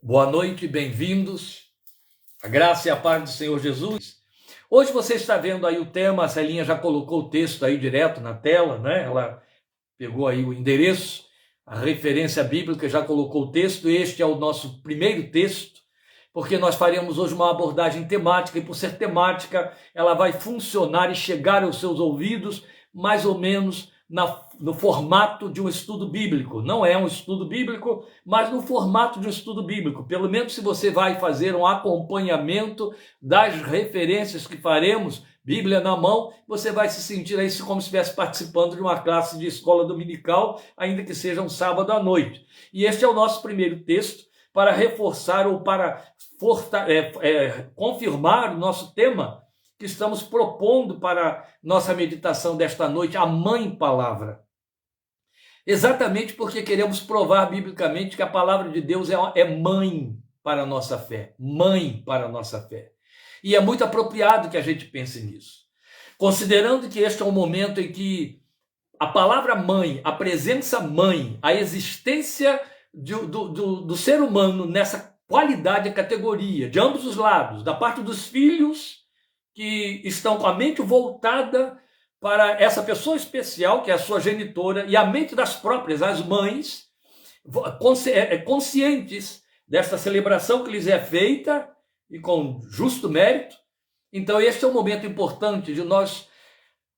Boa noite, bem-vindos. A graça e a paz do Senhor Jesus. Hoje você está vendo aí o tema, a Celinha já colocou o texto aí direto na tela, né? Ela pegou aí o endereço, a referência bíblica, já colocou o texto. Este é o nosso primeiro texto, porque nós faremos hoje uma abordagem temática, e por ser temática, ela vai funcionar e chegar aos seus ouvidos mais ou menos no formato de um estudo bíblico. Não é um estudo bíblico, mas no formato de um estudo bíblico. Pelo menos se você vai fazer um acompanhamento das referências que faremos, Bíblia na mão, você vai se sentir aí como se estivesse participando de uma classe de escola dominical, ainda que seja um sábado à noite. E este é o nosso primeiro texto para reforçar ou para confirmar o nosso tema que estamos propondo para nossa meditação desta noite, a Mãe Palavra. Exatamente porque queremos provar biblicamente que a palavra de Deus é mãe para a nossa fé, mãe para a nossa fé. E é muito apropriado que a gente pense nisso. Considerando que este é um momento em que a palavra mãe, a presença mãe, a existência do ser humano nessa qualidade e categoria, de ambos os lados, da parte dos filhos que estão com a mente voltada para essa pessoa especial, que é a sua genitora, e a mente das próprias, as mães, conscientes desta celebração que lhes é feita, e com justo mérito. Então este é um momento importante de nós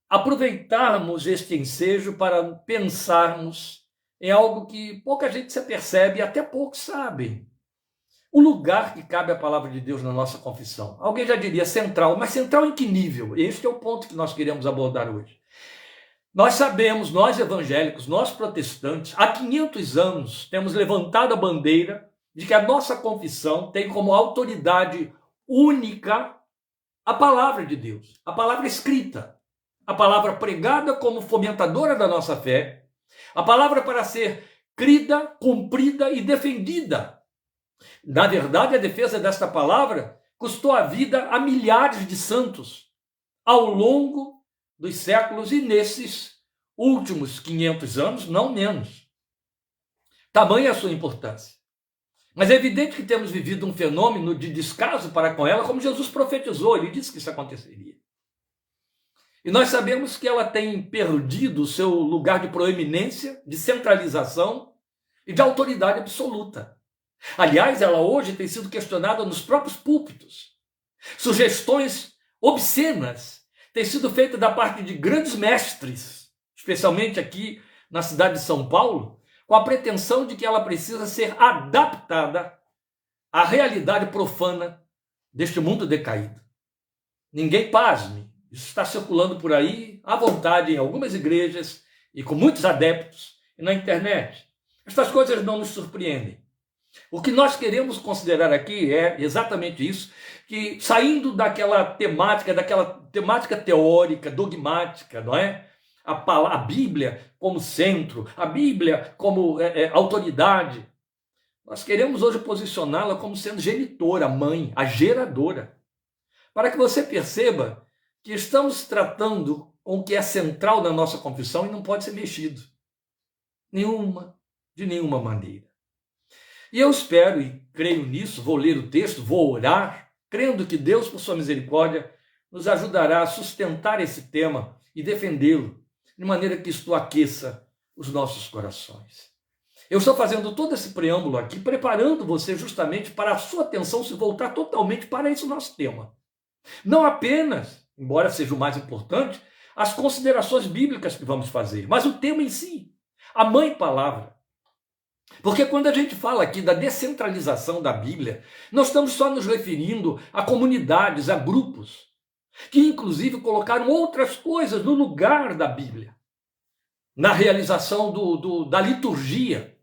aproveitarmos este ensejo para pensarmos em algo que pouca gente se apercebe e até poucos sabem. O lugar que cabe a palavra de Deus na nossa confissão. Alguém já diria central, mas central em que nível? Este é o ponto que nós queremos abordar hoje. Nós sabemos, nós evangélicos, nós protestantes, há 500 anos temos levantado a bandeira de que a nossa confissão tem como autoridade única a palavra de Deus, a palavra escrita, a palavra pregada como fomentadora da nossa fé, a palavra para ser crida, cumprida e defendida. Na verdade, a defesa desta palavra custou a vida a milhares de santos ao longo dos séculos e nesses últimos 500 anos, não menos. Tamanha a sua importância. Mas é evidente que temos vivido um fenômeno de descaso para com ela, como Jesus profetizou, ele disse que isso aconteceria. E nós sabemos que ela tem perdido o seu lugar de proeminência, de centralização e de autoridade absoluta. Aliás, ela hoje tem sido questionada nos próprios púlpitos. Sugestões obscenas têm sido feitas da parte de grandes mestres, especialmente aqui na cidade de São Paulo, com a pretensão de que ela precisa ser adaptada à realidade profana deste mundo decaído. Ninguém pasme, isso está circulando por aí à vontade em algumas igrejas e com muitos adeptos e na internet. Estas coisas não nos surpreendem. O que nós queremos considerar aqui é exatamente isso, que saindo daquela temática teórica, dogmática, não é? A Bíblia como centro, a Bíblia como autoridade, nós queremos hoje posicioná-la como sendo genitora, mãe, a geradora, para que você perceba que estamos tratando com o que é central na nossa confissão e não pode ser mexido, de nenhuma maneira. E eu espero e creio nisso, vou ler o texto, vou orar, crendo que Deus, por sua misericórdia, nos ajudará a sustentar esse tema e defendê-lo, de maneira que isto aqueça os nossos corações. Eu estou fazendo todo esse preâmbulo aqui, preparando você justamente para a sua atenção se voltar totalmente para esse nosso tema. Não apenas, embora seja o mais importante, as considerações bíblicas que vamos fazer, mas o tema em si, a Mãe Palavra. Porque quando a gente fala aqui da descentralização da Bíblia, nós estamos só nos referindo a comunidades, a grupos, que inclusive colocaram outras coisas no lugar da Bíblia, na realização da liturgia,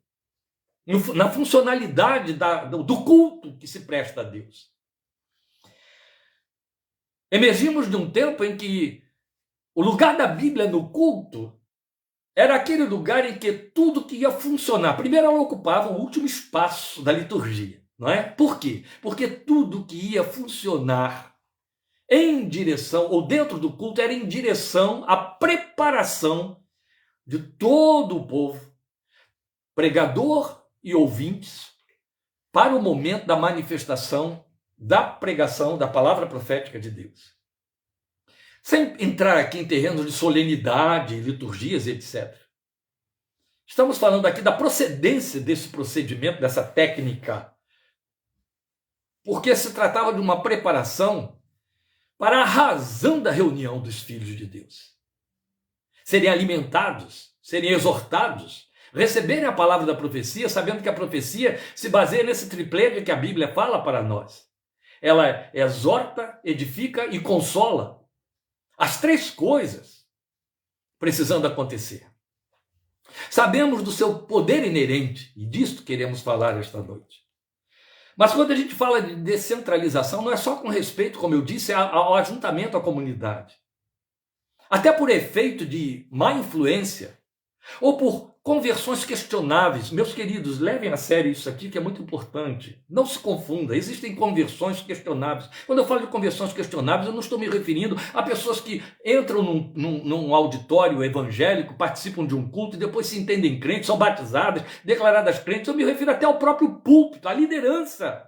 na funcionalidade do culto que se presta a Deus. Emergimos de um tempo em que o lugar da Bíblia no culto era aquele lugar em que tudo que ia funcionar. Primeiro, ela ocupava o último espaço da liturgia, não é? Por quê? Porque tudo que ia funcionar em direção, ou dentro do culto, era em direção à preparação de todo o povo, pregador e ouvintes, para o momento da manifestação da pregação da palavra profética de Deus. Sem entrar aqui em terrenos de solenidade, liturgias, etc. Estamos falando aqui da procedência desse procedimento, dessa técnica, porque se tratava de uma preparação para a razão da reunião dos filhos de Deus. Serem alimentados, serem exortados, receberem a palavra da profecia, sabendo que a profecia se baseia nesse triplé de que a Bíblia fala para nós. Ela exorta, edifica e consola. As três coisas precisando acontecer. Sabemos do seu poder inerente, e disto queremos falar esta noite. Mas quando a gente fala de descentralização, não é só com respeito, como eu disse, ao ajuntamento à comunidade. Até por efeito de má influência, ou por conversões questionáveis. Meus queridos, levem a sério isso aqui, que é muito importante. Não se confunda, existem conversões questionáveis. Quando eu falo de conversões questionáveis, eu não estou me referindo a pessoas que entram num auditório evangélico, participam de um culto e depois se entendem crentes, são batizadas, declaradas crentes. Eu me refiro até ao próprio púlpito, à liderança.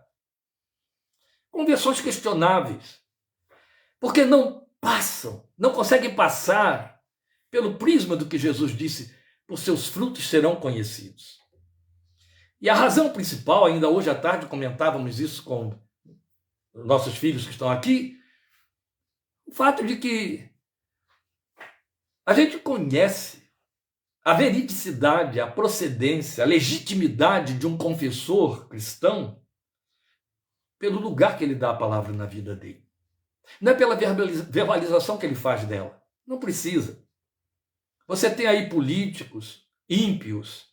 Conversões questionáveis. Porque não passam, não conseguem passar pelo prisma do que Jesus disse: por seus frutos serão conhecidos. E a razão principal, ainda hoje à tarde comentávamos isso com nossos filhos que estão aqui, o fato de que a gente conhece a veridicidade, a procedência, a legitimidade de um confessor cristão pelo lugar que ele dá à palavra na vida dele. Não é pela verbalização que ele faz dela. Não precisa. Você tem aí políticos, ímpios,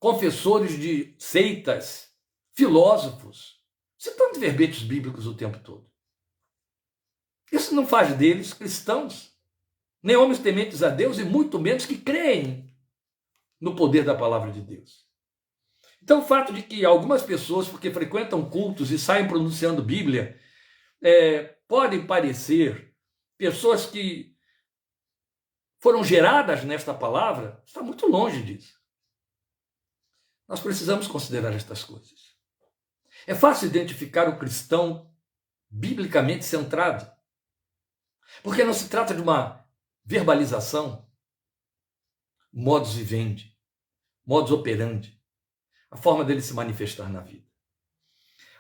confessores de seitas, filósofos, citando verbetes bíblicos o tempo todo. Isso não faz deles cristãos, nem homens tementes a Deus, e muito menos que creem no poder da palavra de Deus. Então, o fato de que algumas pessoas, porque frequentam cultos e saem pronunciando Bíblia, podem parecer pessoas que foram geradas nesta palavra, está muito longe disso. Nós precisamos considerar estas coisas. É fácil identificar o cristão biblicamente centrado, porque não se trata de uma verbalização, modus vivendi, modus operandi, a forma dele se manifestar na vida.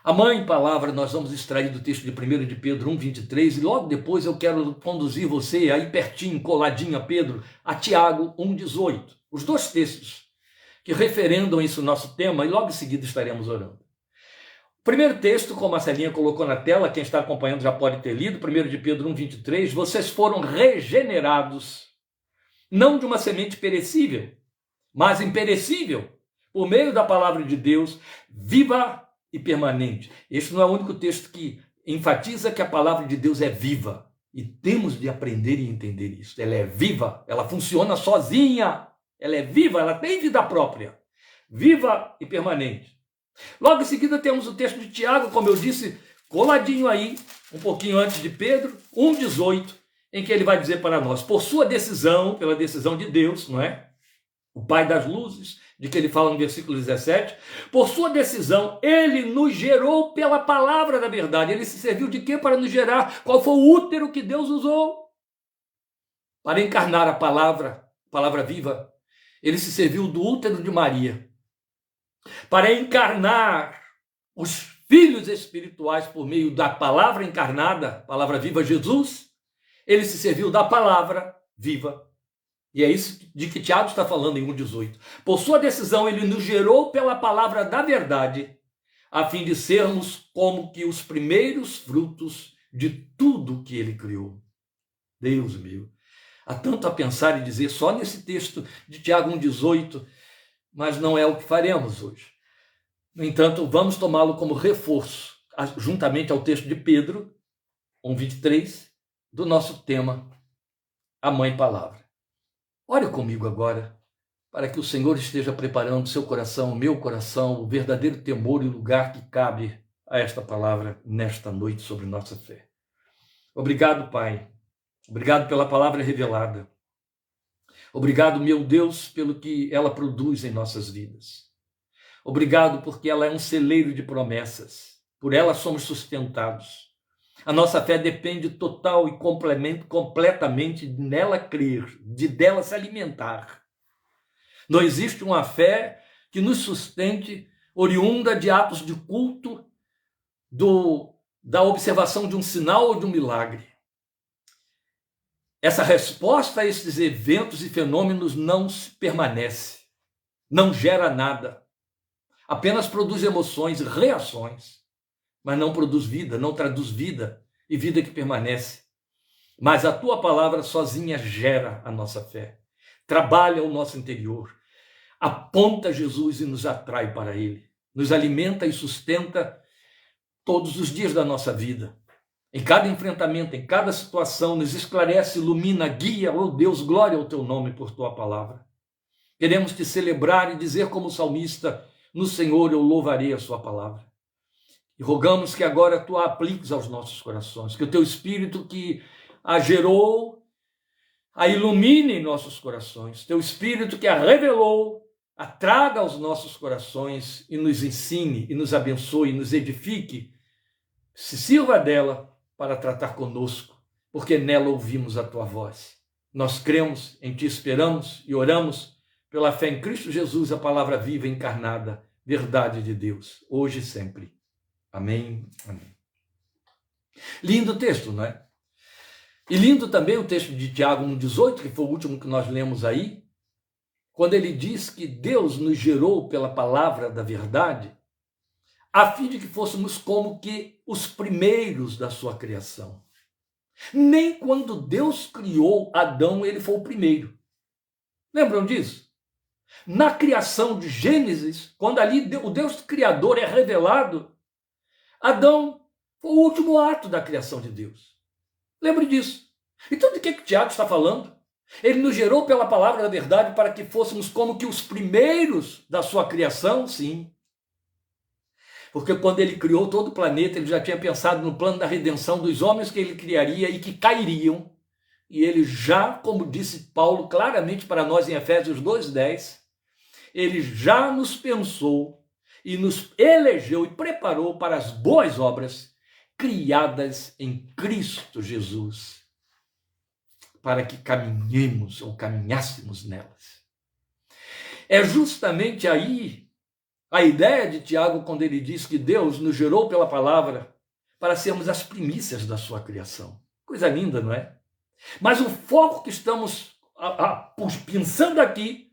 A mãe palavra nós vamos extrair do texto de 1 de Pedro 1,23, e logo depois eu quero conduzir você aí pertinho, coladinho a Pedro, a Tiago 1,18. Os dois textos que referendam isso nosso tema, e logo em seguida estaremos orando. O primeiro texto, como a Celinha colocou na tela, quem está acompanhando já pode ter lido, 1 de Pedro 1,23, vocês foram regenerados, não de uma semente perecível, mas imperecível, por meio da palavra de Deus, viva e permanente. Este não é o único texto que enfatiza que a palavra de Deus é viva. E temos de aprender e entender isso. Ela é viva, ela funciona sozinha. Ela é viva, ela tem vida própria. Viva e permanente. Logo em seguida temos o texto de Tiago, como eu disse, coladinho aí, um pouquinho antes de Pedro, 1,18, em que ele vai dizer para nós, por sua decisão, pela decisão de Deus, não é? O Pai das luzes, de que ele fala no versículo 17, por sua decisão, ele nos gerou pela palavra da verdade. Ele se serviu de quê para nos gerar? Qual foi o útero que Deus usou? Para encarnar a palavra viva. Ele se serviu do útero de Maria. Para encarnar os filhos espirituais por meio da palavra encarnada, palavra viva, Jesus, ele se serviu da palavra viva. E é isso de que Tiago está falando em 1,18. Por sua decisão, ele nos gerou pela palavra da verdade, a fim de sermos como que os primeiros frutos de tudo que ele criou. Deus meu, há tanto a pensar e dizer só nesse texto de Tiago 1,18, mas não é o que faremos hoje. No entanto, vamos tomá-lo como reforço, juntamente ao texto de Pedro 1,23, do nosso tema, a Mãe Palavra. Ore comigo agora, para que o Senhor esteja preparando seu coração, o meu coração, o verdadeiro temor e o lugar que cabe a esta palavra nesta noite sobre nossa fé. Obrigado, Pai. Obrigado pela palavra revelada. Obrigado, meu Deus, pelo que ela produz em nossas vidas. Obrigado porque ela é um celeiro de promessas. Por ela somos sustentados. A nossa fé depende total e completamente de nela crer, de dela se alimentar. Não existe uma fé que nos sustente oriunda de atos de culto, da observação de um sinal ou de um milagre. Essa resposta a esses eventos e fenômenos não se permanece, não gera nada, apenas produz emoções, reações, mas não produz vida, não traduz vida e vida que permanece. Mas a tua palavra sozinha gera a nossa fé, trabalha o nosso interior, aponta Jesus e nos atrai para ele, nos alimenta e sustenta todos os dias da nossa vida. Em cada enfrentamento, em cada situação, nos esclarece, ilumina, guia, oh Deus, glória ao teu nome por tua palavra. Queremos te celebrar e dizer como salmista, no Senhor eu louvarei a sua palavra. E rogamos que agora tu a apliques aos nossos corações, que o teu Espírito que a gerou, a ilumine em nossos corações, teu Espírito que a revelou, a traga aos nossos corações e nos ensine, e nos abençoe, e nos edifique, se sirva dela para tratar conosco, porque nela ouvimos a tua voz. Nós cremos, em ti esperamos e oramos pela fé em Cristo Jesus, a palavra viva encarnada, verdade de Deus, hoje e sempre. Amém. Amém. Lindo texto, não é? E lindo também o texto de Tiago 1,18, que foi o último que nós lemos aí, quando ele diz que Deus nos gerou pela palavra da verdade, a fim de que fôssemos como que os primeiros da sua criação. Nem quando Deus criou Adão, ele foi o primeiro. Lembram disso? Na criação de Gênesis, quando ali o Deus Criador é revelado, Adão foi o último ato da criação de Deus. Lembre disso. Então, de que Tiago está falando? Ele nos gerou pela palavra da verdade para que fôssemos como que os primeiros da sua criação, sim. Porque quando ele criou todo o planeta, ele já tinha pensado no plano da redenção dos homens que ele criaria e que cairiam. E ele já, como disse Paulo claramente para nós em Efésios 2,10, ele já nos pensou e nos elegeu e preparou para as boas obras criadas em Cristo Jesus, para que caminhemos ou caminhássemos nelas. É justamente aí a ideia de Tiago quando ele diz que Deus nos gerou pela palavra para sermos as primícias da sua criação. Coisa linda, não é? Mas o foco que estamos pensando aqui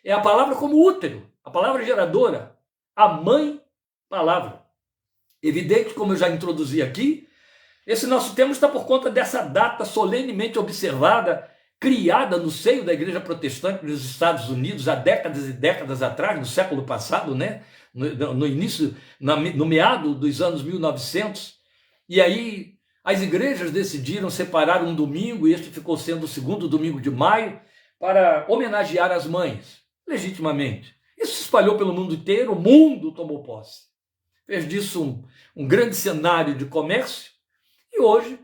é a palavra como útero, a palavra geradora, a mãe palavra. Evidente, como eu já introduzi aqui, esse nosso tema está por conta dessa data solenemente observada, criada no seio da Igreja Protestante dos Estados Unidos há décadas e décadas atrás, no século passado, né? No início, no meado dos anos 1900. E aí as igrejas decidiram separar um domingo, e este ficou sendo o segundo domingo de maio, para homenagear as mães, legitimamente. Isso se espalhou pelo mundo inteiro, o mundo tomou posse. Fez disso um grande cenário de comércio, e hoje,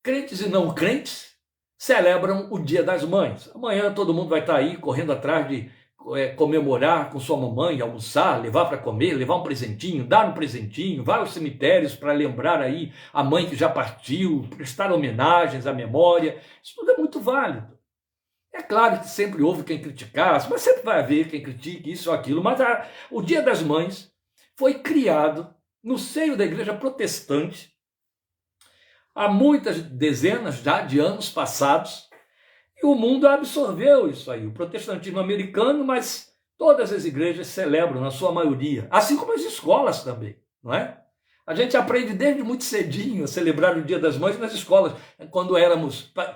crentes e não crentes celebram o Dia das Mães. Amanhã todo mundo vai estar aí correndo atrás de comemorar com sua mamãe, almoçar, levar para comer, levar um presentinho, dar um presentinho, vai aos cemitérios para lembrar aí a mãe que já partiu, prestar homenagens à memória. Isso tudo é muito válido. É claro que sempre houve quem criticasse, mas sempre vai haver quem critique isso ou aquilo, mas o Dia das Mães foi criado no seio da Igreja Protestante há muitas dezenas já de anos passados, e o mundo absorveu isso aí, o protestantismo americano, mas todas as igrejas celebram, na sua maioria, assim como as escolas também, não é? A gente aprende desde muito cedinho a celebrar o Dia das Mães nas escolas, quando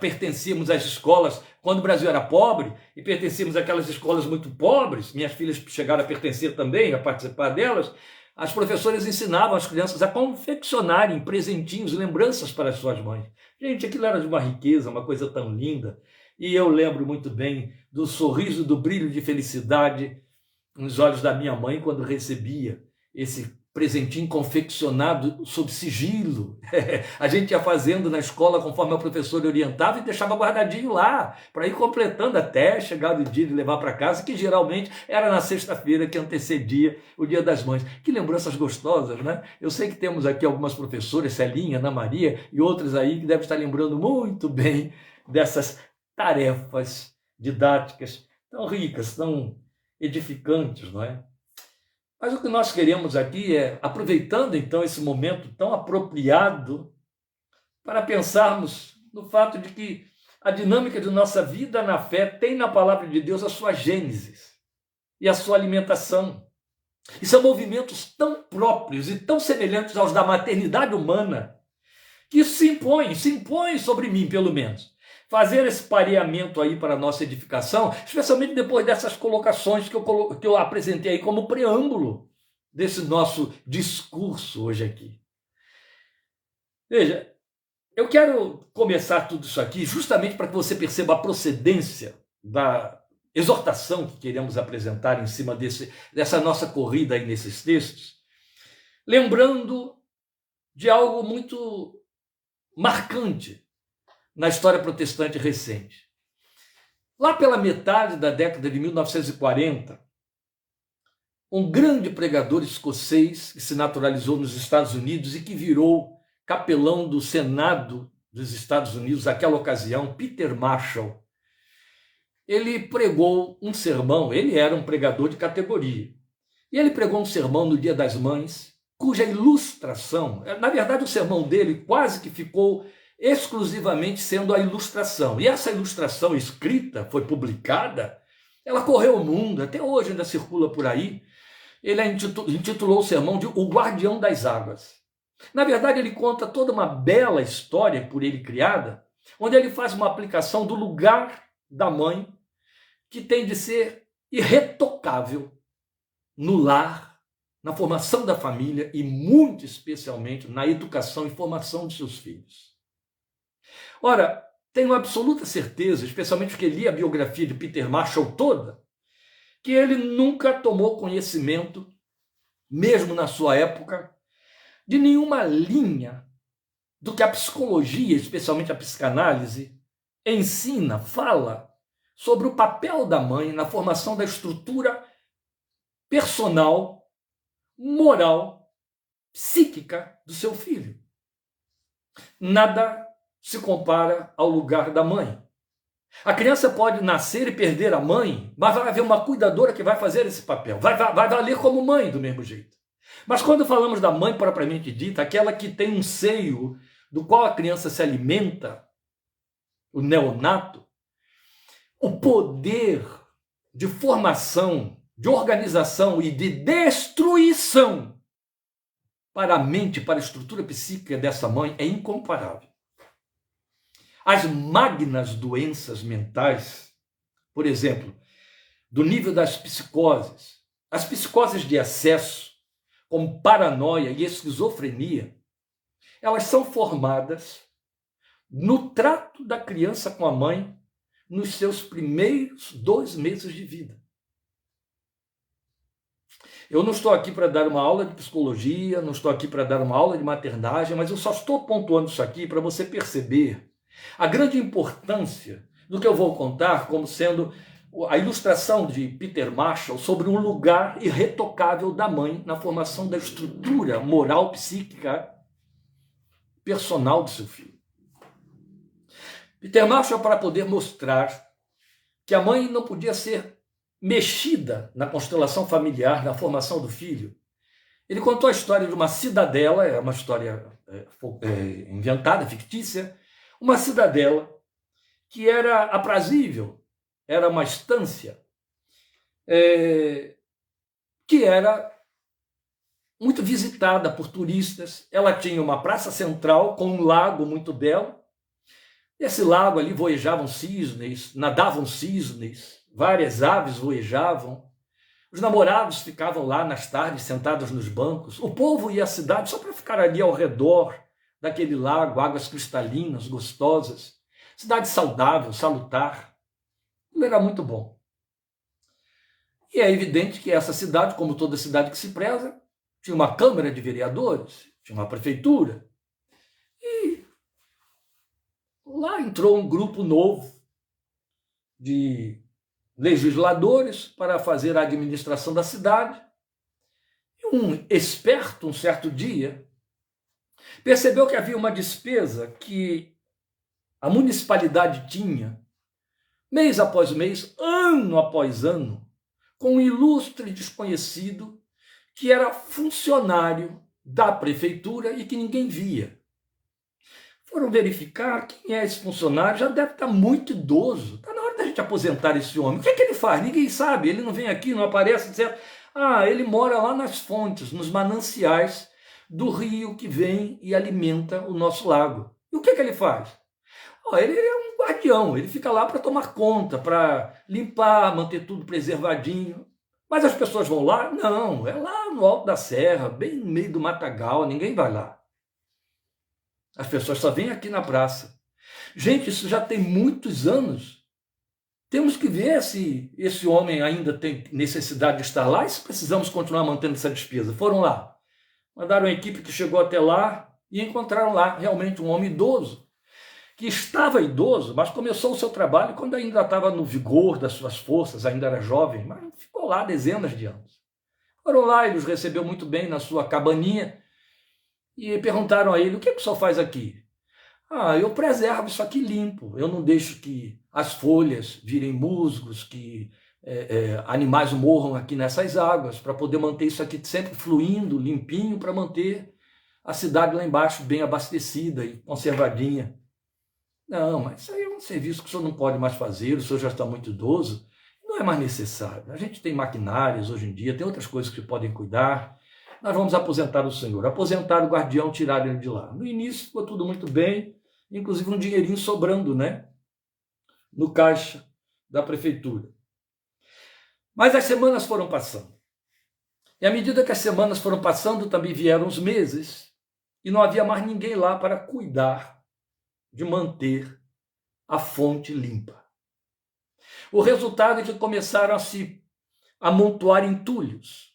pertencíamos às escolas, quando o Brasil era pobre, e pertencíamos àquelas escolas muito pobres, minhas filhas chegaram a pertencer também, a participar delas, as professoras ensinavam as crianças a confeccionarem presentinhos, lembranças para as suas mães. Gente, aquilo era de uma riqueza, uma coisa tão linda. E eu lembro muito bem do sorriso, do brilho de felicidade nos olhos da minha mãe quando recebia esse presentinho confeccionado sob sigilo. A gente ia fazendo na escola conforme o professor orientava e deixava guardadinho lá, para ir completando até chegar o dia de levar para casa, que geralmente era na sexta-feira que antecedia o Dia das Mães. Que lembranças gostosas, né? Eu sei que temos aqui algumas professoras, Celinha, Ana Maria e outras aí que devem estar lembrando muito bem dessas tarefas didáticas tão ricas, tão edificantes, não é? Mas o que nós queremos aqui é, aproveitando então esse momento tão apropriado, para pensarmos no fato de que a dinâmica de nossa vida na fé tem na palavra de Deus a sua gênese e a sua alimentação. E são movimentos tão próprios e tão semelhantes aos da maternidade humana, que isso se impõe sobre mim, pelo menos. Fazer esse pareamento aí para a nossa edificação, especialmente depois dessas colocações que eu apresentei aí como preâmbulo desse nosso discurso hoje aqui. Veja, eu quero começar tudo isso aqui justamente para que você perceba a procedência da exortação que queremos apresentar em cima dessa nossa corrida aí nesses textos, lembrando de algo muito marcante na história protestante recente. Lá pela metade da década de 1940, um grande pregador escocês que se naturalizou nos Estados Unidos e que virou capelão do Senado dos Estados Unidos naquela ocasião, Peter Marshall, ele pregou um sermão, ele era um pregador de categoria, e ele pregou um sermão no Dia das Mães, cuja ilustração, na verdade o sermão dele quase que ficou exclusivamente sendo a ilustração. E essa ilustração escrita, foi publicada, ela correu o mundo, até hoje ainda circula por aí. Ele intitulou o sermão de O Guardião das Águas. Na verdade, ele conta toda uma bela história por ele criada, onde ele faz uma aplicação do lugar da mãe, que tem de ser irretocável no lar, na formação da família e, muito especialmente, na educação e formação de seus filhos. Ora, tenho absoluta certeza, especialmente porque li a biografia de Peter Marshall toda, que ele nunca tomou conhecimento, mesmo na sua época, de nenhuma linha do que a psicologia, especialmente a psicanálise, ensina, fala sobre o papel da mãe na formação da estrutura personal, moral, psíquica do seu filho. Nada se compara ao lugar da mãe. A criança pode nascer e perder a mãe, mas vai haver uma cuidadora que vai fazer esse papel. Vai valer como mãe do mesmo jeito. Mas quando falamos da mãe propriamente dita, aquela que tem um seio do qual a criança se alimenta, o neonato, o poder de formação, de organização e de destruição para a mente, para a estrutura psíquica dessa mãe é incomparável. As magnas doenças mentais, por exemplo, do nível das psicoses, as psicoses de excesso, como paranoia e esquizofrenia, elas são formadas no trato da criança com a mãe nos seus primeiros 2 meses de vida. Eu não estou aqui para dar uma aula de psicologia, não estou aqui para dar uma aula de maternagem, mas eu só estou pontuando isso aqui para você perceber a grande importância do que eu vou contar como sendo a ilustração de Peter Marshall sobre um lugar irretocável da mãe na formação da estrutura moral, psíquica, personal do seu filho. Peter Marshall, para poder mostrar que a mãe não podia ser mexida na constelação familiar, na formação do filho, ele contou a história de uma cidadela, é uma história inventada, fictícia, uma cidadela que era aprazível, era uma estância que era muito visitada por turistas. Ela tinha uma praça central com um lago muito belo. Nesse lago ali voejavam cisnes, nadavam cisnes, várias aves voejavam. Os namorados ficavam lá nas tardes sentados nos bancos. O povo ia à cidade só para ficar ali ao redor daquele lago, águas cristalinas, gostosas. Cidade saudável, salutar. Aquilo era muito bom. E é evidente que essa cidade, como toda cidade que se preza, tinha uma Câmara de Vereadores, tinha uma prefeitura, e lá entrou um grupo novo de legisladores para fazer a administração da cidade. E um esperto, um certo dia, percebeu que havia uma despesa que a municipalidade tinha, mês após mês, ano após ano, com um ilustre desconhecido que era funcionário da prefeitura e que ninguém via. Foram verificar quem é esse funcionário, já deve estar muito idoso. Está na hora da gente aposentar esse homem. O que é que ele faz? Ninguém sabe, ele não vem aqui, não aparece, etc. Ah, ele mora lá nas fontes, nos mananciais do rio que vem e alimenta o nosso lago. E o que é que ele faz? Oh, ele é um guardião, ele fica lá para tomar conta, para limpar, manter tudo preservadinho. Mas as pessoas vão lá? Não, é lá no alto da serra, bem no meio do matagal, ninguém vai lá. As pessoas só vêm aqui na praça. Gente, isso já tem muitos anos. Temos que ver se esse homem ainda tem necessidade de estar lá e se precisamos continuar mantendo essa despesa. Foram lá, mandaram uma equipe que chegou até lá e encontraram lá realmente um homem idoso, que estava idoso, mas começou o seu trabalho quando ainda estava no vigor das suas forças, ainda era jovem, mas ficou lá dezenas de anos. Foram lá, ele os recebeu muito bem na sua cabaninha e perguntaram a ele: o que o senhor faz aqui? Ah, eu preservo isso aqui limpo, eu não deixo que as folhas virem musgos, que animais morram aqui nessas águas, para poder manter isso aqui sempre fluindo, limpinho, para manter a cidade lá embaixo bem abastecida e conservadinha. Não, mas isso aí é um serviço que o senhor não pode mais fazer, o senhor já está muito idoso, não é mais necessário. A gente tem maquinários hoje em dia, tem outras coisas que podem cuidar. Nós vamos aposentar o senhor. Aposentar o guardião, tirar ele de lá. No início ficou tudo muito bem, inclusive um dinheirinho sobrando, né? No caixa da prefeitura. Mas as semanas foram passando. E à medida que as semanas foram passando, também vieram os meses, e não havia mais ninguém lá para cuidar de manter a fonte limpa. O resultado é que começaram a se amontoar entulhos,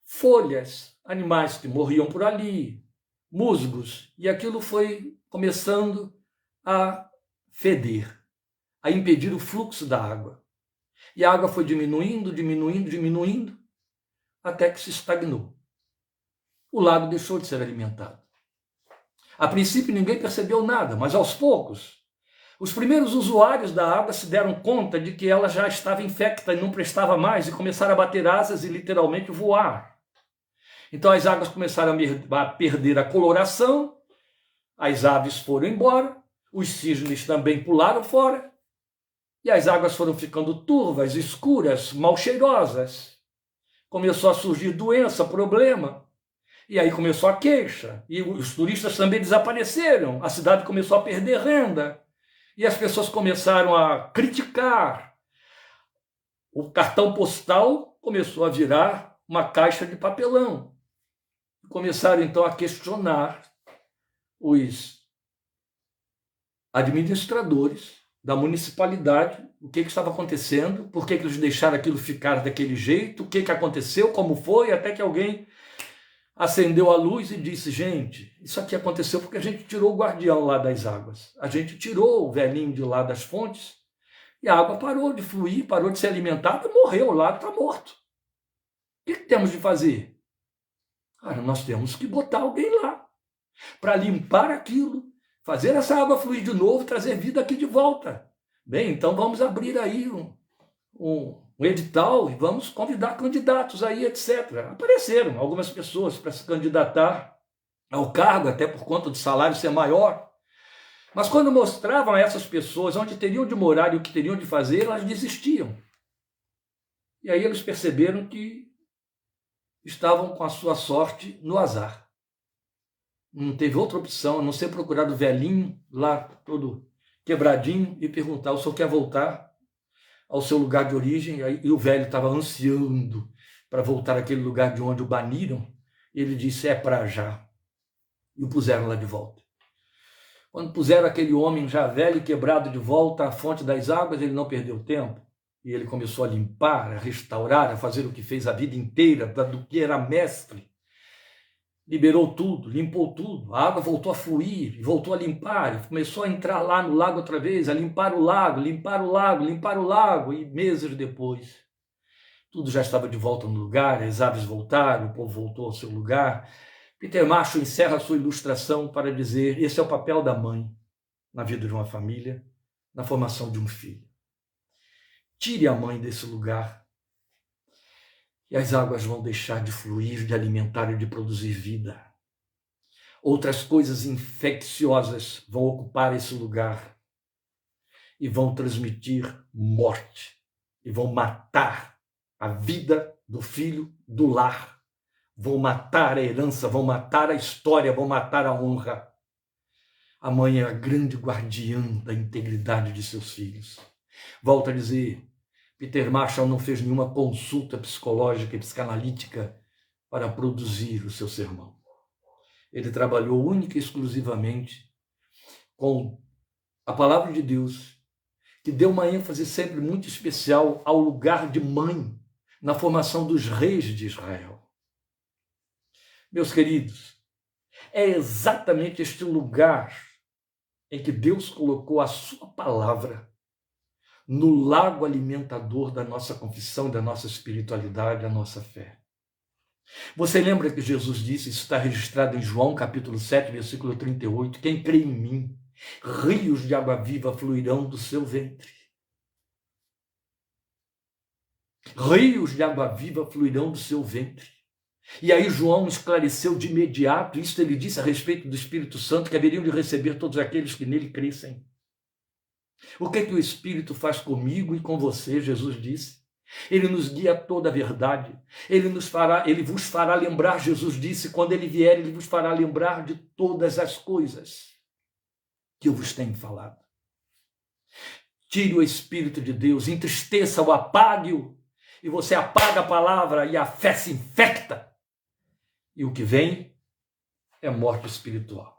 folhas, animais que morriam por ali, musgos, e aquilo foi começando a feder, a impedir o fluxo da água. E a água foi diminuindo, diminuindo, diminuindo, até que se estagnou. O lago deixou de ser alimentado. A princípio ninguém percebeu nada, mas aos poucos, os primeiros usuários da água se deram conta de que ela já estava infecta e não prestava mais, e começaram a bater asas e literalmente voar. Então as águas começaram a perder a coloração, as aves foram embora, os cisnes também pularam fora, e as águas foram ficando turvas, escuras, mal cheirosas. Começou a surgir doença, problema, e aí começou a queixa, e os turistas também desapareceram, a cidade começou a perder renda, e as pessoas começaram a criticar. O cartão postal começou a virar uma caixa de papelão. Começaram então a questionar os administradores da municipalidade, o que estava acontecendo, por que eles deixaram aquilo ficar daquele jeito, o que aconteceu, como foi, até que alguém acendeu a luz e disse: gente, isso aqui aconteceu porque a gente tirou o guardião lá das águas, a gente tirou o velhinho de lá das fontes, e a água parou de fluir, parou de ser alimentada, morreu, o lago está morto. O que temos de fazer? Cara, nós temos que botar alguém lá para limpar aquilo, fazer essa água fluir de novo, trazer vida aqui de volta. Bem, então vamos abrir aí um edital e vamos convidar candidatos aí, etc. Apareceram algumas pessoas para se candidatar ao cargo, até por conta do salário ser maior. Mas quando mostravam a essas pessoas onde teriam de morar e o que teriam de fazer, elas desistiam. E aí eles perceberam que estavam com a sua sorte no azar. Não teve outra opção a não ser procurar o velhinho lá, todo quebradinho, e perguntar: o senhor quer voltar ao seu lugar de origem? E o velho estava ansiando para voltar àquele lugar de onde o baniram. Ele disse: é para já. E o puseram lá de volta. Quando puseram aquele homem já velho e quebrado de volta à fonte das águas, ele não perdeu tempo. E ele começou a limpar, a restaurar, a fazer o que fez a vida inteira, do que era mestre. liberou tudo, limpou tudo, a água voltou a fluir, voltou a limpar, e começou a entrar lá no lago outra vez, a limpar o lago, limpar o lago, limpar o lago, e meses depois, tudo já estava de volta no lugar, as aves voltaram, o povo voltou ao seu lugar. Peter Marshall encerra a sua ilustração para dizer: esse é o papel da mãe na vida de uma família, na formação de um filho. Tire a mãe desse lugar, e as águas vão deixar de fluir, de alimentar e de produzir vida. Outras coisas infecciosas vão ocupar esse lugar e vão transmitir morte, e vão matar a vida do filho do lar, vão matar a herança, vão matar a história, vão matar a honra. A mãe é a grande guardiã da integridade de seus filhos. Volto a dizer, Peter Marshall não fez nenhuma consulta psicológica e psicanalítica para produzir o seu sermão. Ele trabalhou única e exclusivamente com a palavra de Deus, que deu uma ênfase sempre muito especial ao lugar de mãe na formação dos reis de Israel. Meus queridos, é exatamente este lugar em que Deus colocou a sua palavra no lago alimentador da nossa confissão, da nossa espiritualidade, da nossa fé. Você lembra que Jesus disse, isso está registrado em João capítulo 7, versículo 38, quem crê em mim, rios de água viva fluirão do seu ventre. Rios de água viva fluirão do seu ventre. E aí João esclareceu de imediato, isso ele disse a respeito do Espírito Santo, que haveriam de receber todos aqueles que nele crescem. O que é que o Espírito faz comigo e com você? Jesus disse. Ele nos guia a toda a verdade. Ele vos fará lembrar, Jesus disse, quando ele vier, ele vos fará lembrar de todas as coisas que eu vos tenho falado. Tire o Espírito de Deus, entristeça-o, apague-o, e você apaga a palavra e a fé se infecta. E o que vem é morte espiritual.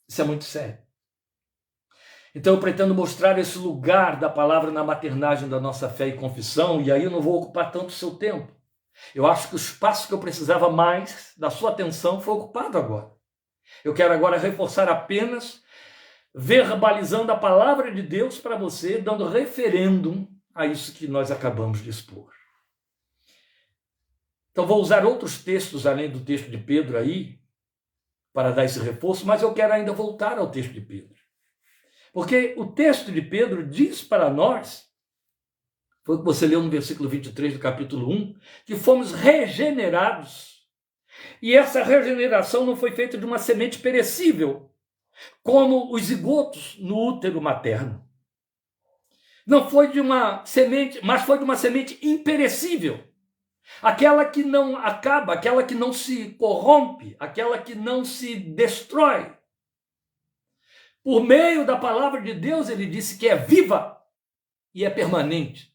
Isso é muito sério. Então eu pretendo mostrar esse lugar da palavra na maternagem da nossa fé e confissão, e aí eu não vou ocupar tanto o seu tempo. Eu acho que o espaço que eu precisava mais da sua atenção foi ocupado agora. Eu quero agora reforçar apenas verbalizando a palavra de Deus para você, dando referêndum a isso que nós acabamos de expor. Então vou usar outros textos além do texto de Pedro aí, para dar esse reforço, mas eu quero ainda voltar ao texto de Pedro. Porque o texto de Pedro diz para nós, foi o que você leu no versículo 23 do capítulo 1, que fomos regenerados. E essa regeneração não foi feita de uma semente perecível, como os zigotos no útero materno. Não foi de uma semente, mas foi de uma semente imperecível. Aquela que não acaba, aquela que não se corrompe, aquela que não se destrói. Por meio da palavra de Deus, ele disse que é viva e é permanente.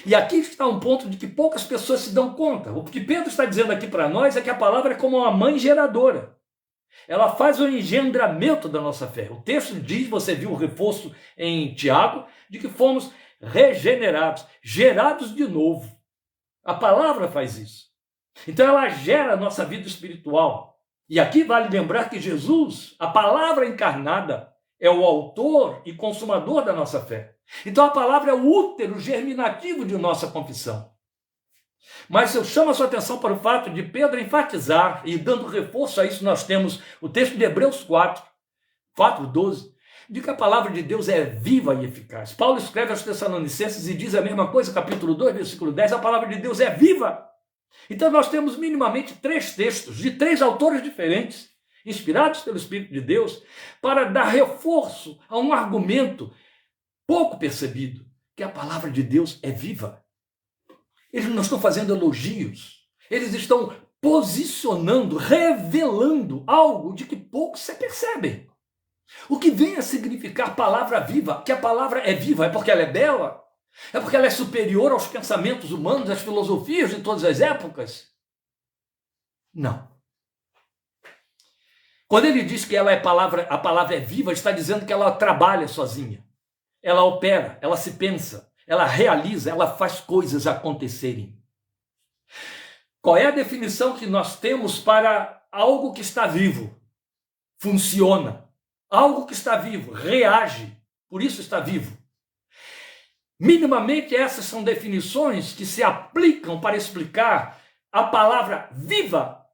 E aqui está um ponto de que poucas pessoas se dão conta. O que Pedro está dizendo aqui para nós é que a palavra é como uma mãe geradora. Ela faz o engendramento da nossa fé. O texto diz, você viu o reforço em Tiago, de que fomos regenerados, gerados de novo. A palavra faz isso. Então ela gera a nossa vida espiritual. E aqui vale lembrar que Jesus, a palavra encarnada, é o autor e consumador da nossa fé. Então a palavra é o útero germinativo de nossa confissão. Mas eu chamo a sua atenção para o fato de Pedro enfatizar, e dando reforço a isso nós temos o texto de Hebreus 4:12, de que a palavra de Deus é viva e eficaz. Paulo escreve aos Tessalonicenses e diz a mesma coisa, capítulo 2, versículo 10, a palavra de Deus é viva. Então nós temos minimamente 3 textos de 3 autores diferentes, inspirados pelo Espírito de Deus, para dar reforço a um argumento pouco percebido, que a palavra de Deus é viva. Eles não estão fazendo elogios, eles estão posicionando, revelando algo de que poucos se percebem. O que vem a significar palavra viva, que a palavra é viva, é porque ela é bela? É porque ela é superior aos pensamentos humanos, às filosofias de todas as épocas? Não. Quando ele diz que ela é a palavra é viva, está dizendo que ela trabalha sozinha. Ela opera, ela se pensa, ela realiza, ela faz coisas acontecerem. Qual é a definição que nós temos para algo que está vivo? Funciona. Algo que está vivo, reage, por isso está vivo. Minimamente essas são definições que se aplicam para explicar a palavra viva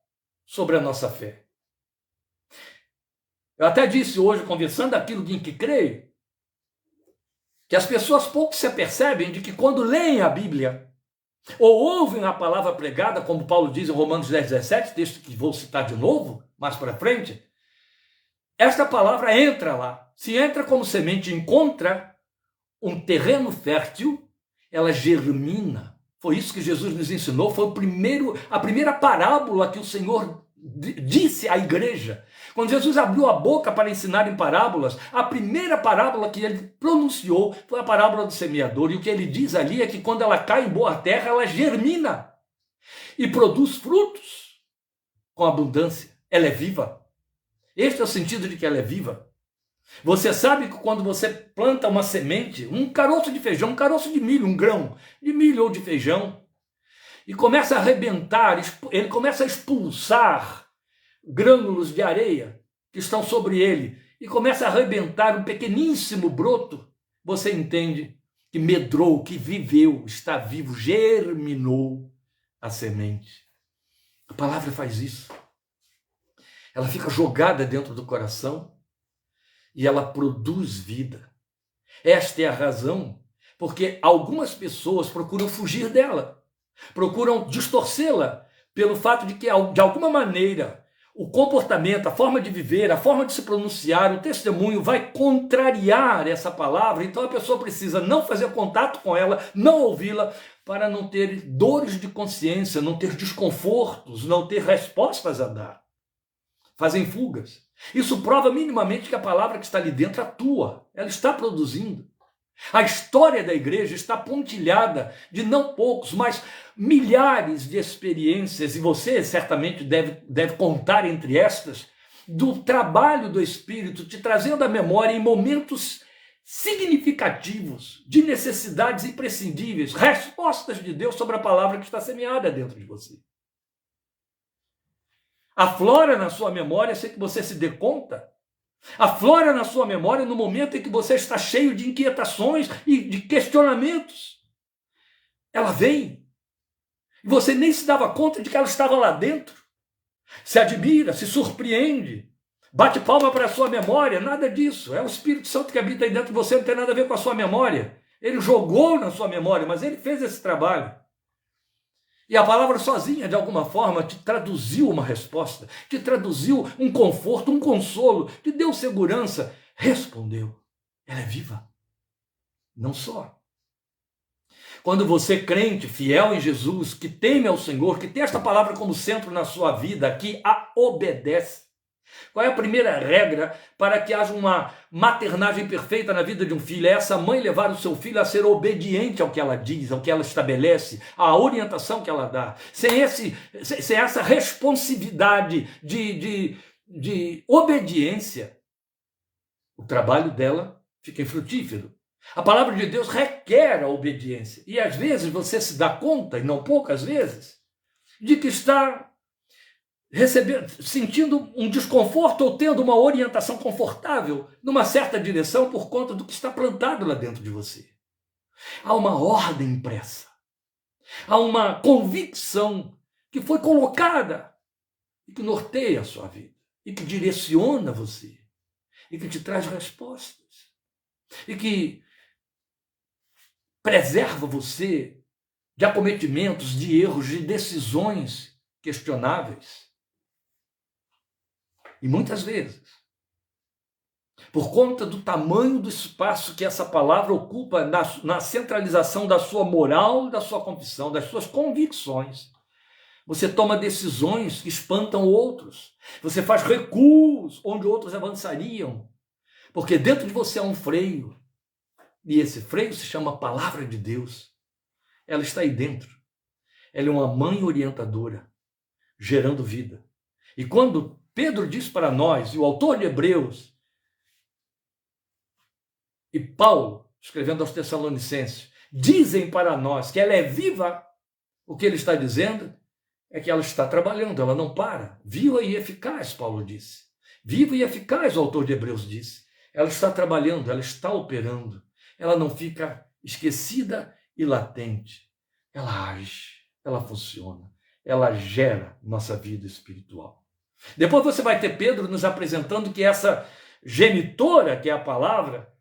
sobre a nossa fé. Eu até disse hoje, conversando aquilo em que creio, que as pessoas pouco se apercebem de que quando leem a Bíblia, ou ouvem a palavra pregada, como Paulo diz em Romanos 10:17, texto que vou citar de novo, mais para frente, esta palavra entra lá. Se entra como semente, encontra um terreno fértil, ela germina. Foi isso que Jesus nos ensinou, foi a primeira parábola que o Senhor disse à igreja. Quando Jesus abriu a boca para ensinar em parábolas, a primeira parábola que ele pronunciou foi a parábola do semeador. E o que ele diz ali é que quando ela cai em boa terra, ela germina e produz frutos com abundância. Ela é viva. Este é o sentido de que ela é viva. Você sabe que quando você planta uma semente, um caroço de feijão, um caroço de milho, um grão de milho ou de feijão, e começa a arrebentar, ele começa a expulsar grânulos de areia que estão sobre ele, e começa a arrebentar um pequeníssimo broto, você entende que medrou, que viveu, está vivo, germinou a semente. A palavra faz isso. Ela fica jogada dentro do coração e ela produz vida. Esta é a razão porque algumas pessoas procuram fugir dela, procuram distorcê-la pelo fato de que, de alguma maneira, o comportamento, a forma de viver, a forma de se pronunciar, o testemunho vai contrariar essa palavra. Então a pessoa precisa não fazer contato com ela, não ouvi-la, para não ter dores de consciência, não ter desconfortos, não ter respostas a dar. Fazem fugas. Isso prova minimamente que a palavra que está ali dentro atua, ela está produzindo. A história da igreja está pontilhada de não poucos, mas milhares de experiências, e você certamente deve contar entre estas, do trabalho do Espírito te trazendo à memória em momentos significativos, de necessidades imprescindíveis, respostas de Deus sobre a palavra que está semeada dentro de você. Aflora na sua memória sem que você se dê conta. Aflora na sua memória no momento em que você está cheio de inquietações e de questionamentos. Ela vem. E você nem se dava conta de que ela estava lá dentro. Se admira, se surpreende. Bate palma para a sua memória. Nada disso. É o Espírito Santo que habita aí dentro de você. Não tem nada a ver com a sua memória. Ele jogou na sua memória, mas ele fez esse trabalho. E a palavra sozinha, de alguma forma, te traduziu uma resposta, te traduziu um conforto, um consolo, te deu segurança. Respondeu. Ela é viva. Não só. Quando você, crente, fiel em Jesus, que teme ao Senhor, que tem esta palavra como centro na sua vida, que a obedece. Qual é a primeira regra para que haja uma maternagem perfeita na vida de um filho? É essa mãe levar o seu filho a ser obediente ao que ela diz, ao que ela estabelece, à orientação que ela dá. Sem essa responsividade de obediência, o trabalho dela fica infrutífero. A palavra de Deus requer a obediência. E às vezes você se dá conta, e não poucas vezes, de que está sentindo um desconforto ou tendo uma orientação confortável numa certa direção por conta do que está plantado lá dentro de você. Há uma ordem impressa. Há uma convicção que foi colocada e que norteia a sua vida e que direciona você e que te traz respostas e que preserva você de acometimentos, de erros, de decisões questionáveis. E muitas vezes, por conta do tamanho do espaço que essa palavra ocupa na centralização da sua moral, da sua confissão, das suas convicções, você toma decisões que espantam outros. Você faz recuos onde outros avançariam. Porque dentro de você há um freio. E esse freio se chama Palavra de Deus. Ela está aí dentro. Ela é uma mãe orientadora, gerando vida. E quando Pedro diz para nós, e o autor de Hebreus, e Paulo, escrevendo aos Tessalonicenses, dizem para nós que ela é viva, o que ele está dizendo é que ela está trabalhando, ela não para. Viva e eficaz, Paulo disse. Viva e eficaz, o autor de Hebreus disse. Ela está trabalhando, ela está operando. Ela não fica esquecida e latente. Ela age, ela funciona, ela gera nossa vida espiritual. Depois você vai ter Pedro nos apresentando que essa genitora, que é a palavra,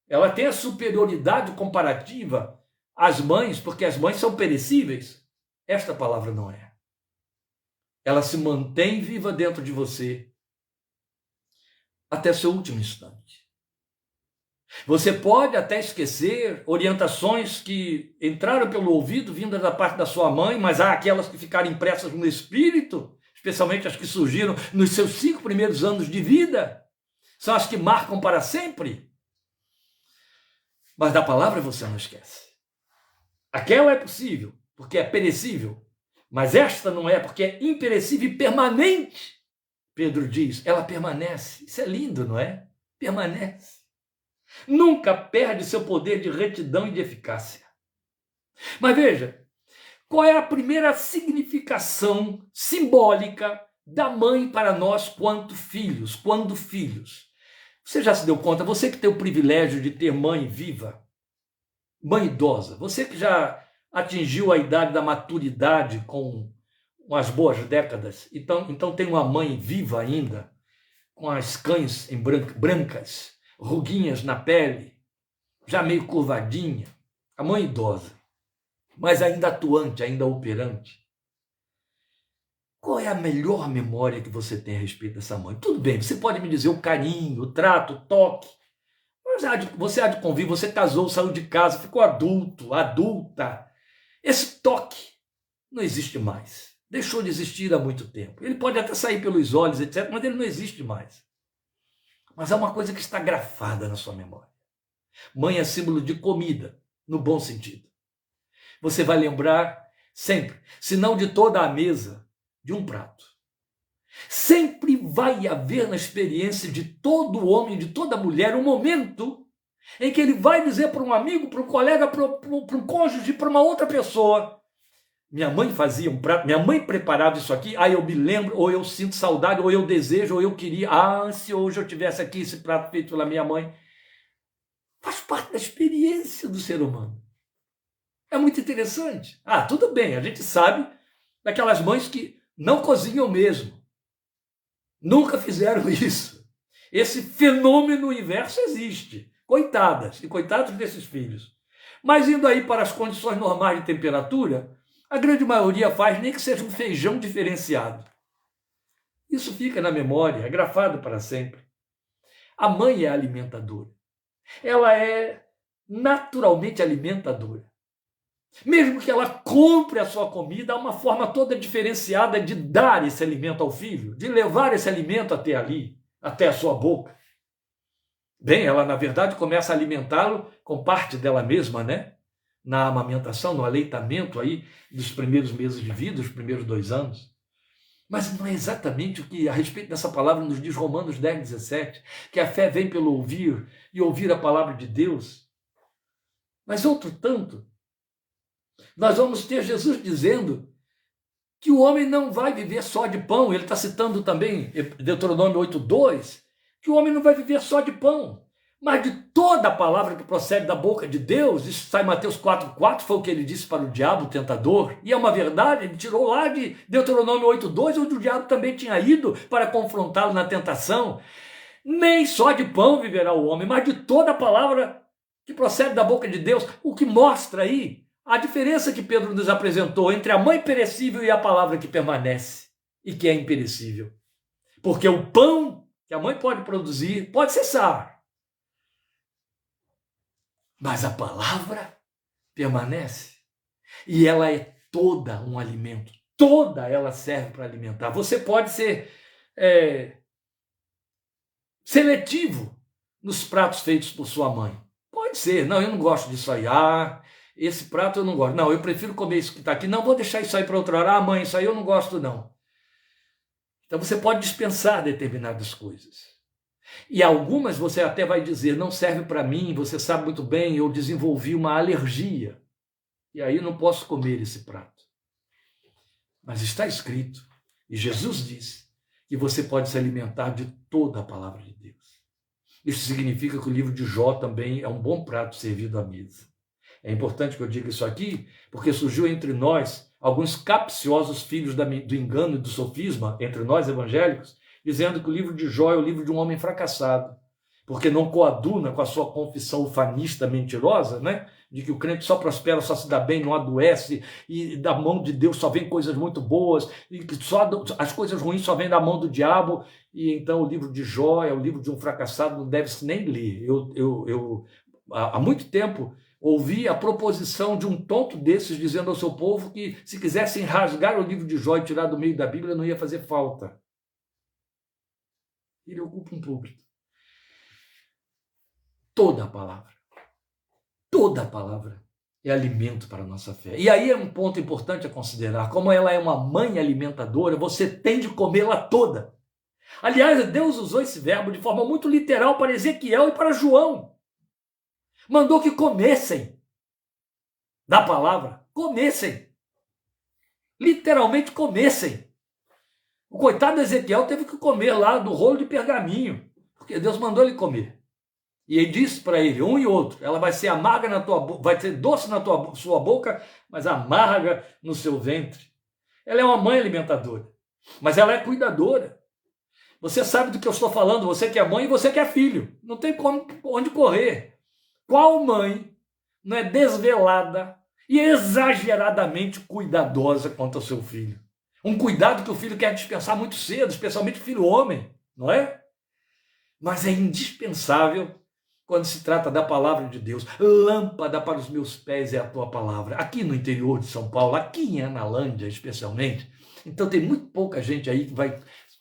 ela tem a superioridade comparativa às mães, porque as mães são perecíveis. Esta palavra não é. Ela se mantém viva dentro de você até seu último instante. Você pode até esquecer orientações que entraram pelo ouvido, vindas da parte da sua mãe, mas há aquelas que ficaram impressas no espírito, especialmente as que surgiram nos seus 5 primeiros anos de vida. São as que marcam para sempre. Mas da palavra você não esquece. Aquela é possível, porque é perecível. Mas esta não é, porque é imperecível e permanente. Pedro diz, ela permanece. Isso é lindo, não é? Permanece. Nunca perde seu poder de retidão e de eficácia. Mas veja, qual é a primeira significação simbólica da mãe para nós quando filhos? Você já se deu conta, você que tem o privilégio de ter mãe viva, mãe idosa, você que já atingiu a idade da maturidade com umas boas décadas, então tem uma mãe viva ainda, com as cães brancas, ruguinhas na pele, já meio curvadinha, a mãe idosa, mas ainda atuante, ainda operante. Qual é a melhor memória que você tem a respeito dessa mãe? Tudo bem, você pode me dizer o carinho, o trato, o toque. Você há de convir, você casou, saiu de casa, ficou adulto, adulta. Esse toque não existe mais. Deixou de existir há muito tempo. Ele pode até sair pelos olhos, etc., mas ele não existe mais. Mas há uma coisa que está grafada na sua memória. Mãe é símbolo de comida, no bom sentido. Você vai lembrar sempre, se não de toda a mesa, de um prato. Sempre vai haver na experiência de todo homem, de toda mulher, um momento em que ele vai dizer para um amigo, para um colega, para um cônjuge, para uma outra pessoa: minha mãe fazia um prato, minha mãe preparava isso aqui, aí eu me lembro, ou eu sinto saudade, ou eu desejo, ou eu queria, se hoje eu tivesse aqui esse prato feito pela minha mãe. Faz parte da experiência do ser humano. É muito interessante. Tudo bem, a gente sabe daquelas mães que não cozinham mesmo. Nunca fizeram isso. Esse fenômeno inverso existe. Coitadas e coitados desses filhos. Mas indo aí para as condições normais de temperatura, a grande maioria faz nem que seja um feijão diferenciado. Isso fica na memória, é grafado para sempre. A mãe é alimentadora. Ela é naturalmente alimentadora. Mesmo que ela compre a sua comida, há uma forma toda diferenciada de dar esse alimento ao filho, de levar esse alimento até ali, até a sua boca. Bem, ela na verdade começa a alimentá-lo com parte dela mesma, né? Na amamentação, no aleitamento aí dos primeiros meses de vida, os primeiros 2 anos. Mas não é exatamente o que a respeito dessa palavra nos diz Romanos 10:17, que a fé vem pelo ouvir e ouvir a palavra de Deus. Mas outro tanto, nós vamos ter Jesus dizendo que o homem não vai viver só de pão. Ele está citando também Deuteronômio 8:2, que o homem não vai viver só de pão, mas de toda a palavra que procede da boca de Deus. Isso está em Mateus 4:4, foi o que ele disse para o diabo, o tentador, e é uma verdade, ele tirou lá de Deuteronômio 8:2, onde o diabo também tinha ido para confrontá-lo na tentação. Nem só de pão viverá o homem, mas de toda a palavra que procede da boca de Deus, o que mostra aí a diferença que Pedro nos apresentou entre a mãe perecível e a palavra que permanece e que é imperecível. Porque o pão que a mãe pode produzir pode cessar, mas a palavra permanece. E ela é toda um alimento. Toda ela serve para alimentar. Você pode ser seletivo nos pratos feitos por sua mãe. Pode ser. Não, eu não gosto disso aí. Esse prato eu não gosto. Não, eu prefiro comer isso que está aqui. Não, vou deixar isso aí para outra hora. Mãe, isso aí eu não gosto não. Então você pode dispensar determinadas coisas. E algumas você até vai dizer, não serve para mim, você sabe muito bem, eu desenvolvi uma alergia. E aí não posso comer esse prato. Mas está escrito, e Jesus disse, que você pode se alimentar de toda a palavra de Deus. Isso significa que o livro de Jó também é um bom prato servido à mesa. É importante que eu diga isso aqui, porque surgiu entre nós alguns capciosos filhos do engano e do sofisma, entre nós evangélicos, dizendo que o livro de Jó é o livro de um homem fracassado, porque não coaduna com a sua confissão ufanista mentirosa, né? De que o crente só prospera, só se dá bem, não adoece, e da mão de Deus só vem coisas muito boas, e que as coisas ruins só vêm da mão do diabo, e então o livro de Jó é o livro de um fracassado, não deve-se nem ler. Eu há muito tempo ouvi a proposição de um tonto desses dizendo ao seu povo que se quisessem rasgar o livro de Jó e tirar do meio da Bíblia, não ia fazer falta. Ele ocupa um púlpito. Toda a palavra é alimento para a nossa fé. E aí é um ponto importante a considerar. Como ela é uma mãe alimentadora, você tem de comê-la toda. Aliás, Deus usou esse verbo de forma muito literal para Ezequiel e para João. Mandou que comessem da palavra. Comessem. Literalmente comessem. O coitado de Ezequiel teve que comer lá do rolo de pergaminho, porque Deus mandou ele comer. E ele disse para ele, um e outro, ela vai ser amarga na tua boca, vai ser doce na sua boca, mas amarga no seu ventre. Ela é uma mãe alimentadora, mas ela é cuidadora. Você sabe do que eu estou falando, você que é mãe e você que é filho. Não tem onde correr. Qual mãe não é desvelada e exageradamente cuidadosa quanto ao seu filho? Um cuidado que o filho quer dispensar muito cedo, especialmente o filho homem, não é? Mas é indispensável quando se trata da palavra de Deus. Lâmpada para os meus pés é a tua palavra. Aqui no interior de São Paulo, aqui em Analândia especialmente, então tem muito pouca gente aí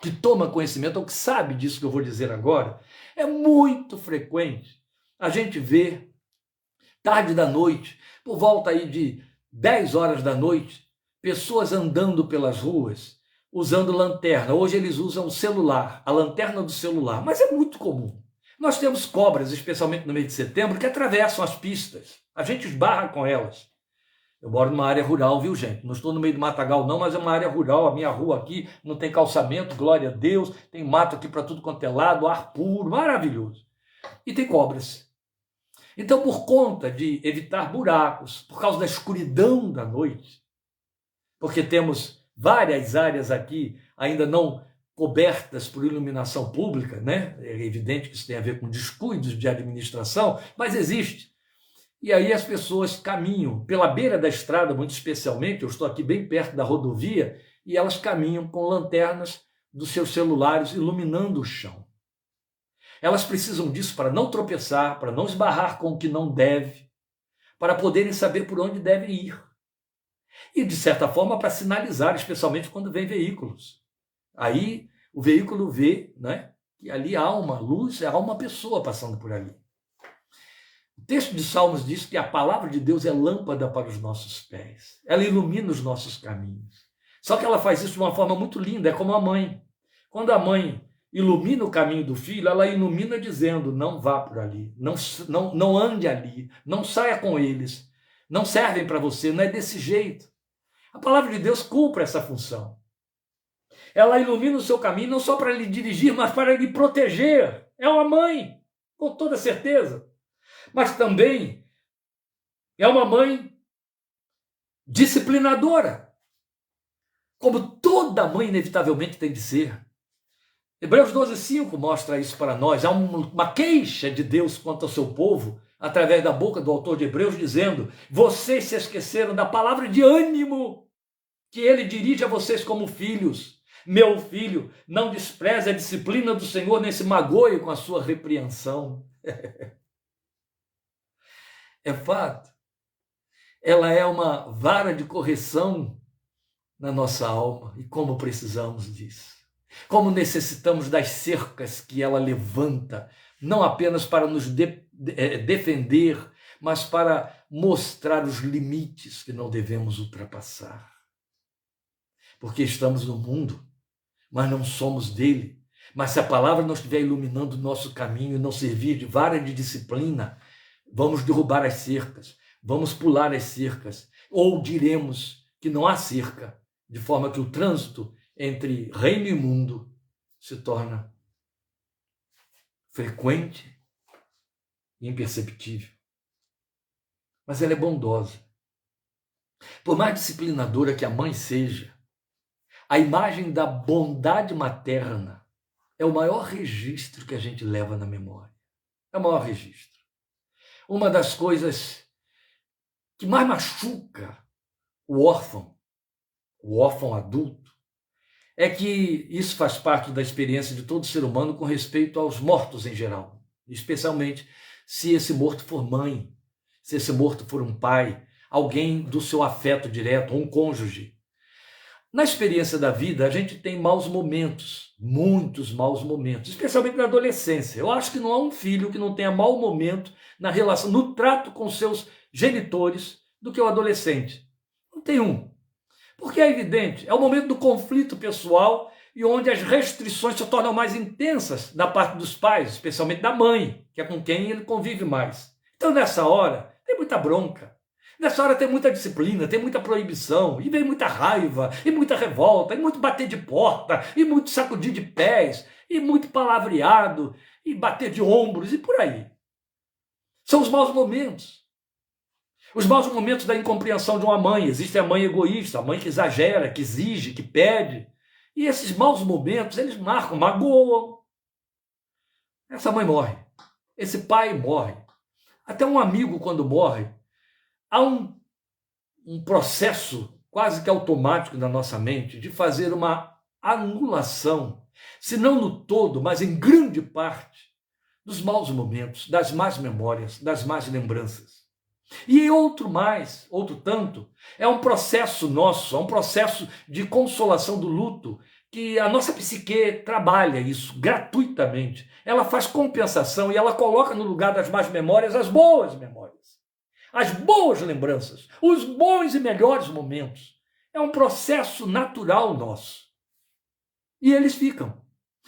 que toma conhecimento ou que sabe disso que eu vou dizer agora. É muito frequente a gente ver, tarde da noite, por volta aí de 10 horas da noite, pessoas andando pelas ruas, usando lanterna. Hoje eles usam o celular, a lanterna do celular, mas é muito comum. Nós temos cobras, especialmente no mês de setembro, que atravessam as pistas. A gente esbarra com elas. Eu moro numa área rural, viu, gente? Não estou no meio do matagal, não, mas é uma área rural. A minha rua aqui não tem calçamento, glória a Deus. Tem mato aqui para tudo quanto é lado, ar puro, maravilhoso. E tem cobras. Então, por conta de evitar buracos, por causa da escuridão da noite, porque temos várias áreas aqui ainda não cobertas por iluminação pública, né? É evidente que isso tem a ver com descuidos de administração, mas existe. E aí as pessoas caminham pela beira da estrada, muito especialmente, eu estou aqui bem perto da rodovia, e elas caminham com lanternas dos seus celulares iluminando o chão. Elas precisam disso para não tropeçar, para não esbarrar com o que não deve, para poderem saber por onde devem ir. E, de certa forma, para sinalizar, especialmente quando vem veículos. Aí o veículo vê, né, que ali há uma luz, há uma pessoa passando por ali. O texto de Salmos diz que a palavra de Deus é lâmpada para os nossos pés. Ela ilumina os nossos caminhos. Só que ela faz isso de uma forma muito linda, é como a mãe. Quando a mãe ilumina o caminho do filho, ela ilumina dizendo, não vá por ali, não ande ali, não saia com eles, não servem para você, não é desse jeito. A palavra de Deus cumpre essa função. Ela ilumina o seu caminho não só para lhe dirigir, mas para lhe proteger. É uma mãe, com toda certeza. Mas também é uma mãe disciplinadora, como toda mãe inevitavelmente tem de ser. Hebreus 12:5 mostra isso para nós. Há uma queixa de Deus quanto ao seu povo, através da boca do autor de Hebreus, dizendo, vocês se esqueceram da palavra de ânimo que ele dirige a vocês como filhos. Meu filho, não despreze a disciplina do Senhor, nem se magoe com a sua repreensão. É fato. Ela é uma vara de correção na nossa alma. E como precisamos disso. Como necessitamos das cercas que ela levanta, não apenas para nos defender, mas para mostrar os limites que não devemos ultrapassar. Porque estamos no mundo, mas não somos dele. Mas se a palavra não estiver iluminando o nosso caminho e não servir de vara de disciplina, vamos derrubar as cercas, vamos pular as cercas, ou diremos que não há cerca, de forma que o trânsito entre reino e mundo se torna frequente e imperceptível. Mas ela é bondosa. Por mais disciplinadora que a mãe seja, a imagem da bondade materna é o maior registro que a gente leva na memória. É o maior registro. Uma das coisas que mais machuca o órfão adulto, é que isso faz parte da experiência de todo ser humano com respeito aos mortos em geral, especialmente se esse morto for mãe, se esse morto for um pai, alguém do seu afeto direto, um cônjuge. Na experiência da vida, a gente tem maus momentos, muitos maus momentos, especialmente na adolescência. Eu acho que não há um filho que não tenha mau momento na relação, no trato com seus genitores do que o adolescente. Não tem um. Porque é evidente, é o momento do conflito pessoal e onde as restrições se tornam mais intensas da parte dos pais, especialmente da mãe, que é com quem ele convive mais. Então, nessa hora, tem muita bronca. Nessa hora tem muita disciplina, tem muita proibição, e vem muita raiva, e muita revolta, e muito bater de porta, e muito sacudir de pés, e muito palavreado, e bater de ombros, e por aí. São os maus momentos. Os maus momentos da incompreensão de uma mãe. Existe a mãe egoísta, a mãe que exagera, que exige, que pede. E esses maus momentos, eles marcam, magoam. Essa mãe morre. Esse pai morre. Até um amigo, quando morre, há um processo quase que automático na nossa mente de fazer uma anulação, se não no todo, mas em grande parte, dos maus momentos, das más memórias, das más lembranças. E outro tanto, é um processo nosso, é um processo de consolação do luto, que a nossa psique trabalha isso gratuitamente. Ela faz compensação e ela coloca no lugar das más memórias as boas memórias, as boas lembranças, os bons e melhores momentos. É um processo natural nosso. E eles ficam.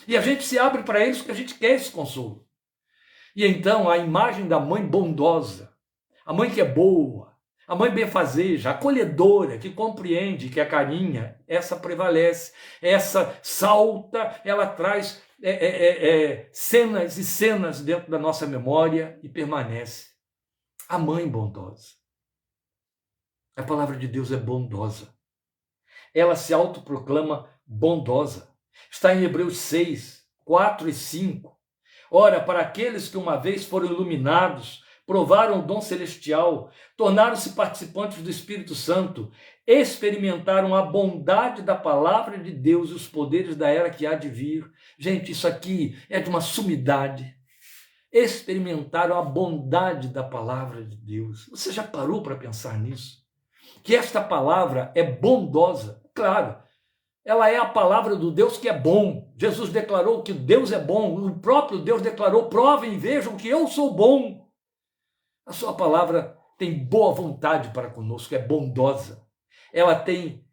E a gente se abre para eles porque a gente quer esse consolo. E então a imagem da mãe bondosa, a mãe que é boa, a mãe benfazeja, acolhedora, que compreende, que acarinha, essa prevalece, essa salta, ela traz cenas e cenas dentro da nossa memória e permanece. A mãe bondosa. A palavra de Deus é bondosa. Ela se autoproclama bondosa. Está em Hebreus 6, 4 e 5. Ora, para aqueles que uma vez foram iluminados, provaram o dom celestial, tornaram-se participantes do Espírito Santo, experimentaram a bondade da palavra de Deus e os poderes da era que há de vir. Gente, isso aqui é de uma sumidade. Experimentaram a bondade da palavra de Deus. Você já parou para pensar nisso? Que esta palavra é bondosa. Claro, ela é a palavra do Deus que é bom. Jesus declarou que Deus é bom. O próprio Deus declarou: provem e vejam que eu sou bom. A sua palavra tem boa vontade para conosco, é bondosa. Ela tem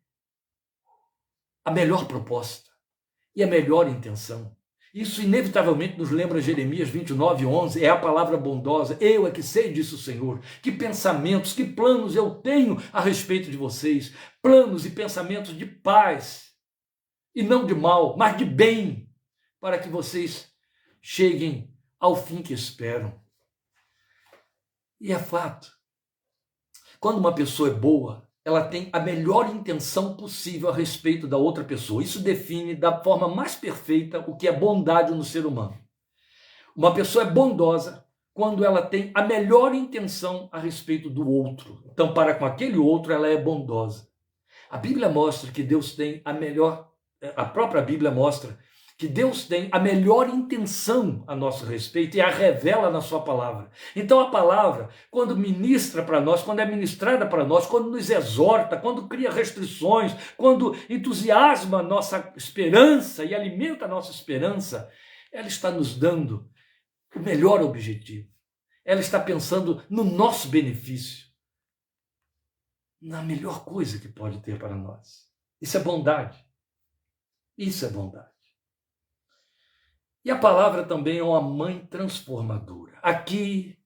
a melhor proposta e a melhor intenção. Isso inevitavelmente nos lembra Jeremias 29:11, é a palavra bondosa. Eu é que sei, disse o Senhor, que pensamentos, que planos eu tenho a respeito de vocês. Planos e pensamentos de paz, e não de mal, mas de bem, para que vocês cheguem ao fim que esperam. E é fato. Quando uma pessoa é boa, ela tem a melhor intenção possível a respeito da outra pessoa. Isso define da forma mais perfeita o que é bondade no ser humano. Uma pessoa é bondosa quando ela tem a melhor intenção a respeito do outro. Então, para com aquele outro, ela é bondosa. A Bíblia mostra que Deus tem a própria Bíblia mostra que Deus tem a melhor intenção a nosso respeito e a revela na sua palavra. Então a palavra, quando ministra para nós, quando é ministrada para nós, quando nos exorta, quando cria restrições, quando entusiasma a nossa esperança e alimenta a nossa esperança, ela está nos dando o melhor objetivo. Ela está pensando no nosso benefício, na melhor coisa que pode ter para nós. Isso é bondade. Isso é bondade. E a palavra também é uma mãe transformadora. Aqui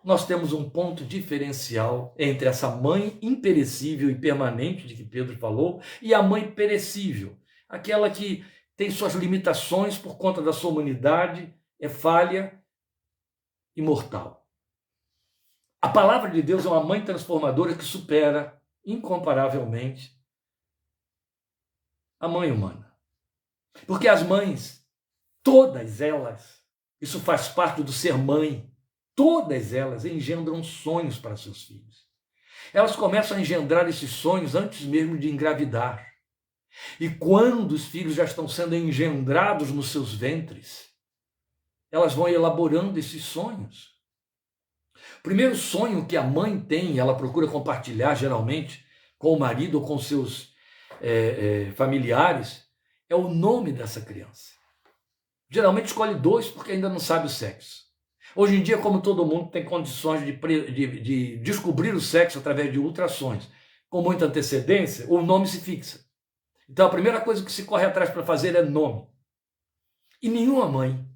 nós temos um ponto diferencial entre essa mãe imperecível e permanente de que Pedro falou e a mãe perecível, aquela que tem suas limitações por conta da sua humanidade, é falha e mortal. A palavra de Deus é uma mãe transformadora que supera incomparavelmente a mãe humana. Porque as mães, todas elas, isso faz parte do ser mãe, todas elas engendram sonhos para seus filhos. Elas começam a engendrar esses sonhos antes mesmo de engravidar. E quando os filhos já estão sendo engendrados nos seus ventres, elas vão elaborando esses sonhos. O primeiro sonho que a mãe tem, ela procura compartilhar geralmente com o marido ou com seus familiares, é o nome dessa criança. Geralmente escolhe 2 porque ainda não sabe o sexo. Hoje em dia, como todo mundo tem condições de descobrir o sexo através de ultrassons com muita antecedência, o nome se fixa. Então a primeira coisa que se corre atrás para fazer é nome. E nenhuma mãe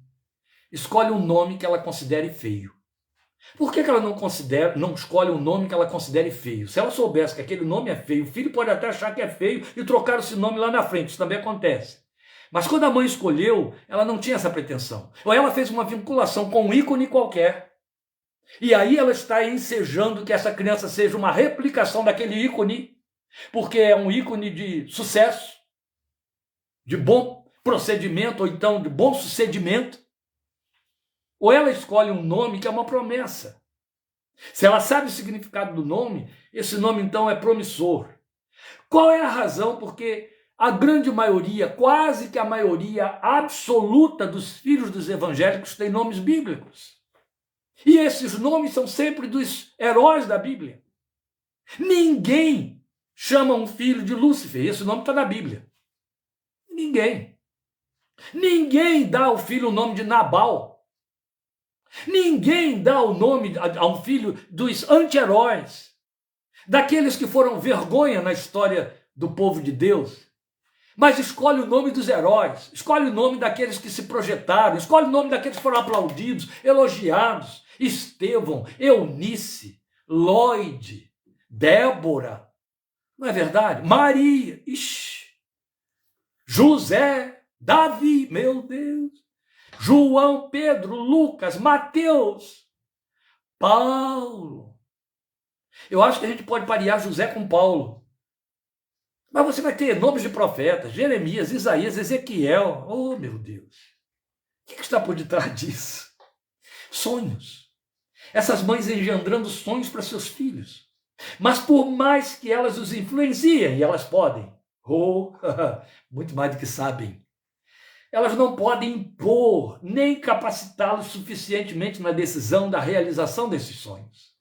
escolhe um nome que ela considere feio. Por que ela não escolhe um nome que ela considere feio? Se ela soubesse que aquele nome é feio, o filho pode até achar que é feio e trocar esse nome lá na frente, isso também acontece. Mas quando a mãe escolheu, ela não tinha essa pretensão. Ou ela fez uma vinculação com um ícone qualquer. E aí ela está ensejando que essa criança seja uma replicação daquele ícone, porque é um ícone de sucesso, de bom procedimento, ou então de bom sucedimento. Ou ela escolhe um nome que é uma promessa. Se ela sabe o significado do nome, esse nome então é promissor. Qual é a razão? Porque a grande maioria, quase que a maioria absoluta dos filhos dos evangélicos tem nomes bíblicos. E esses nomes são sempre dos heróis da Bíblia. Ninguém chama um filho de Lúcifer, esse nome está na Bíblia. Ninguém. Ninguém dá ao filho o nome de Nabal. Ninguém dá o nome a um filho dos anti-heróis, daqueles que foram vergonha na história do povo de Deus, mas escolhe o nome dos heróis, escolhe o nome daqueles que se projetaram, escolhe o nome daqueles que foram aplaudidos, elogiados: Estevão, Eunice, Lloyd, Débora, não é verdade? Maria, José, Davi, meu Deus, João, Pedro, Lucas, Mateus, Paulo. Eu acho que a gente pode parear José com Paulo. Mas você vai ter nomes de profetas: Jeremias, Isaías, Ezequiel. Oh, meu Deus. O que está por detrás disso? Sonhos. Essas mães engendrando sonhos para seus filhos. Mas por mais que elas os influenciem, e elas podem, muito mais do que sabem, elas não podem impor nem capacitá-los suficientemente na decisão da realização desses sonhos.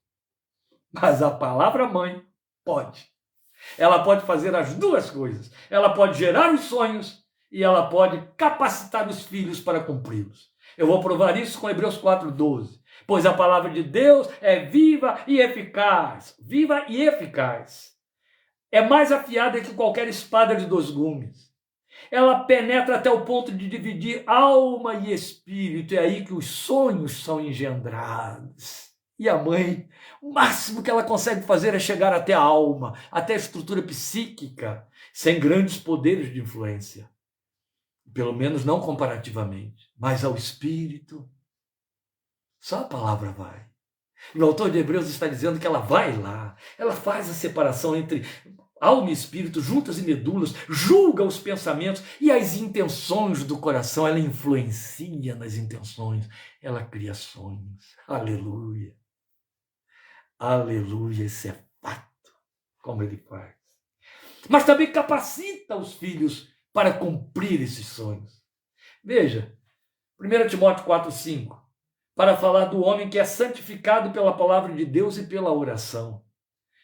Mas a palavra mãe pode. Ela pode fazer as duas coisas. Ela pode gerar os sonhos e ela pode capacitar os filhos para cumpri-los. Eu vou provar isso com Hebreus 4:12. Pois a palavra de Deus é viva e eficaz. Viva e eficaz. É mais afiada que qualquer espada de 2 gumes. Ela penetra até o ponto de dividir alma e espírito. É aí que os sonhos são engendrados. E a mãe, o máximo que ela consegue fazer é chegar até a alma, até a estrutura psíquica, sem grandes poderes de influência. Pelo menos não comparativamente. Mas ao espírito, só a palavra vai. E o autor de Hebreus está dizendo que ela vai lá, ela faz a separação entre alma e espírito, juntas e medulas, julga os pensamentos e as intenções do coração, ela influencia nas intenções, ela cria sonhos. Aleluia. Aleluia, esse é fato, como ele faz. Mas também capacita os filhos para cumprir esses sonhos. Veja, 1 Timóteo 4:5, para falar do homem que é santificado pela palavra de Deus e pela oração.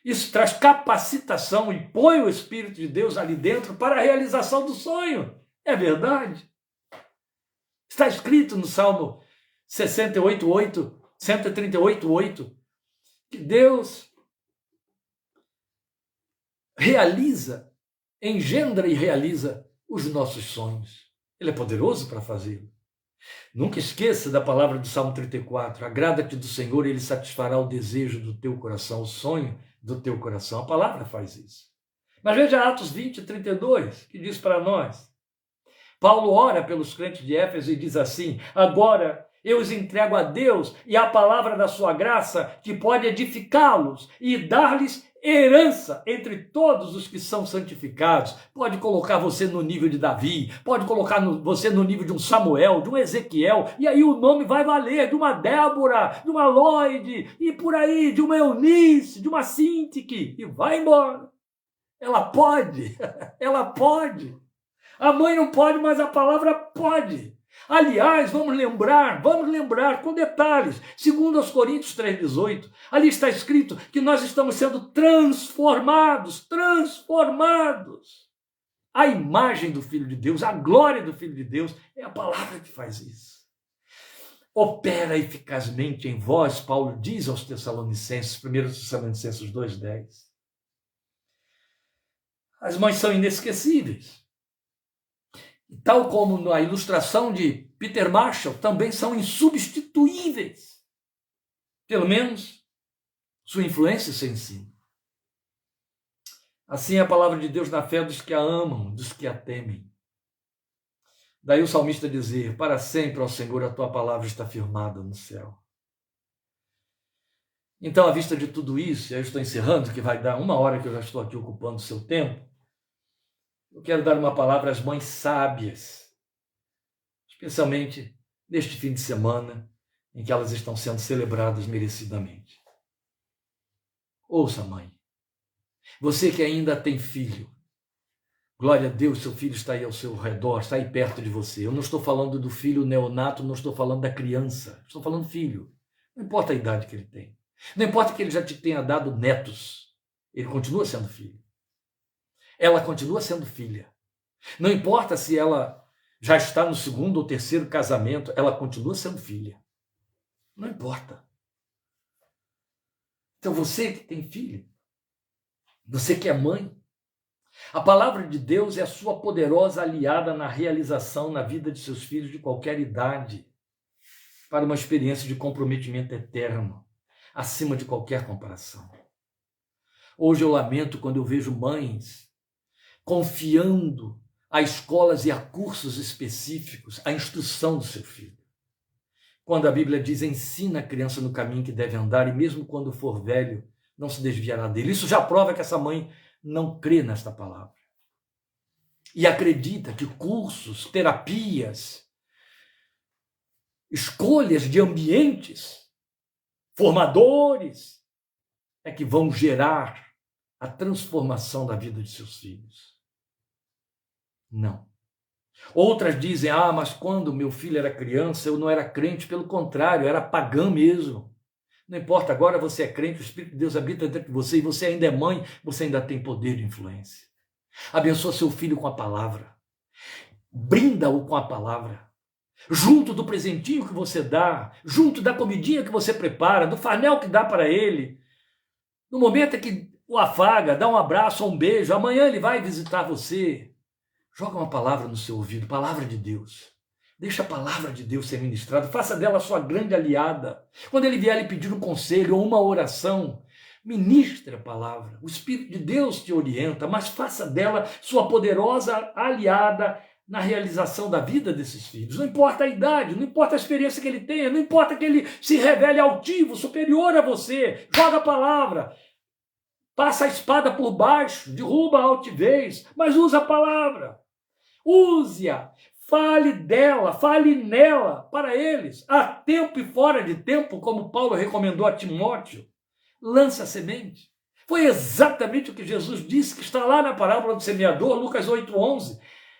Isso traz capacitação e põe o Espírito de Deus ali dentro para a realização do sonho. É verdade. Está escrito no Salmo 68:8, 138:8, que Deus engendra e realiza os nossos sonhos. Ele é poderoso para fazê-lo. Nunca esqueça da palavra do Salmo 34. Agrada-te do Senhor, ele satisfará o desejo do teu coração, o sonho do teu coração. A palavra faz isso. Mas veja Atos 20, 32, que diz para nós. Paulo ora pelos crentes de Éfeso e diz assim: agora eu os entrego a Deus e à palavra da sua graça, que pode edificá-los e dar-lhes herança entre todos os que são santificados. Pode colocar você no nível de Davi, pode colocar você no nível de um Samuel, de um Ezequiel, e aí o nome vai valer, de uma Débora, de uma Lloyd, e por aí, de uma Eunice, de uma Sintique, e vai embora. Ela pode, ela pode. A mãe não pode, mas a palavra pode. Aliás, vamos lembrar com detalhes. Segundo aos Coríntios 3,18, ali está escrito que nós estamos sendo transformados. A imagem do Filho de Deus, a glória do Filho de Deus, é a palavra que faz isso. Opera eficazmente em vós, Paulo diz aos Tessalonicenses, 1 Tessalonicenses 2,10. As mães são inesquecíveis. E tal como na ilustração de Peter Marshall, também são insubstituíveis. Pelo menos, sua influência se ensina. Assim é a palavra de Deus na fé dos que a amam, dos que a temem. Daí o salmista dizer: para sempre, ó Senhor, a tua palavra está firmada no céu. Então, à vista de tudo isso, eu estou encerrando, que vai dar 1 hora que eu já estou aqui ocupando o seu tempo, eu quero dar uma palavra às mães sábias, especialmente neste fim de semana, em que elas estão sendo celebradas merecidamente. Ouça, mãe, você que ainda tem filho, glória a Deus, seu filho está aí ao seu redor, está aí perto de você. Eu não estou falando do filho neonato, não estou falando da criança, estou falando filho. Não importa a idade que ele tem, não importa que ele já te tenha dado netos, ele continua sendo filho. Ela continua sendo filha. Não importa se ela já está no 2º ou 3º casamento, ela continua sendo filha. Não importa. Então você que tem filho, você que é mãe, a palavra de Deus é a sua poderosa aliada na realização na vida de seus filhos de qualquer idade, para uma experiência de comprometimento eterno, acima de qualquer comparação. Hoje eu lamento quando eu vejo mães confiando a escolas e a cursos específicos a instrução do seu filho. Quando a Bíblia diz: ensina a criança no caminho que deve andar, e mesmo quando for velho, não se desviará dele. Isso já prova que essa mãe não crê nesta palavra. E acredita que cursos, terapias, escolhas de ambientes, formadores, é que vão gerar a transformação da vida de seus filhos. Não. Outras dizem: mas quando meu filho era criança, eu não era crente, pelo contrário, eu era pagã mesmo. Não importa, agora você é crente, o Espírito de Deus habita dentro de você, e você ainda é mãe, você ainda tem poder de influência. Abençoa seu filho com a palavra. Brinda-o com a palavra. Junto do presentinho que você dá, junto da comidinha que você prepara, do farnel que dá para ele, no momento em que o afaga, dá um abraço ou um beijo, amanhã ele vai visitar você. Joga uma palavra no seu ouvido, palavra de Deus. Deixa a palavra de Deus ser ministrada, faça dela a sua grande aliada. Quando ele vier lhe pedir um conselho ou uma oração, ministre a palavra. O Espírito de Deus te orienta, mas faça dela sua poderosa aliada na realização da vida desses filhos. Não importa a idade, não importa a experiência que ele tenha, não importa que ele se revele altivo, superior a você. Joga a palavra. Passa a espada por baixo, derruba a altivez, mas usa a palavra. Use-a, fale dela, fale nela para eles, a tempo e fora de tempo, como Paulo recomendou a Timóteo. Lança a semente. Foi exatamente o que Jesus disse, que está lá na parábola do semeador, Lucas 8:11.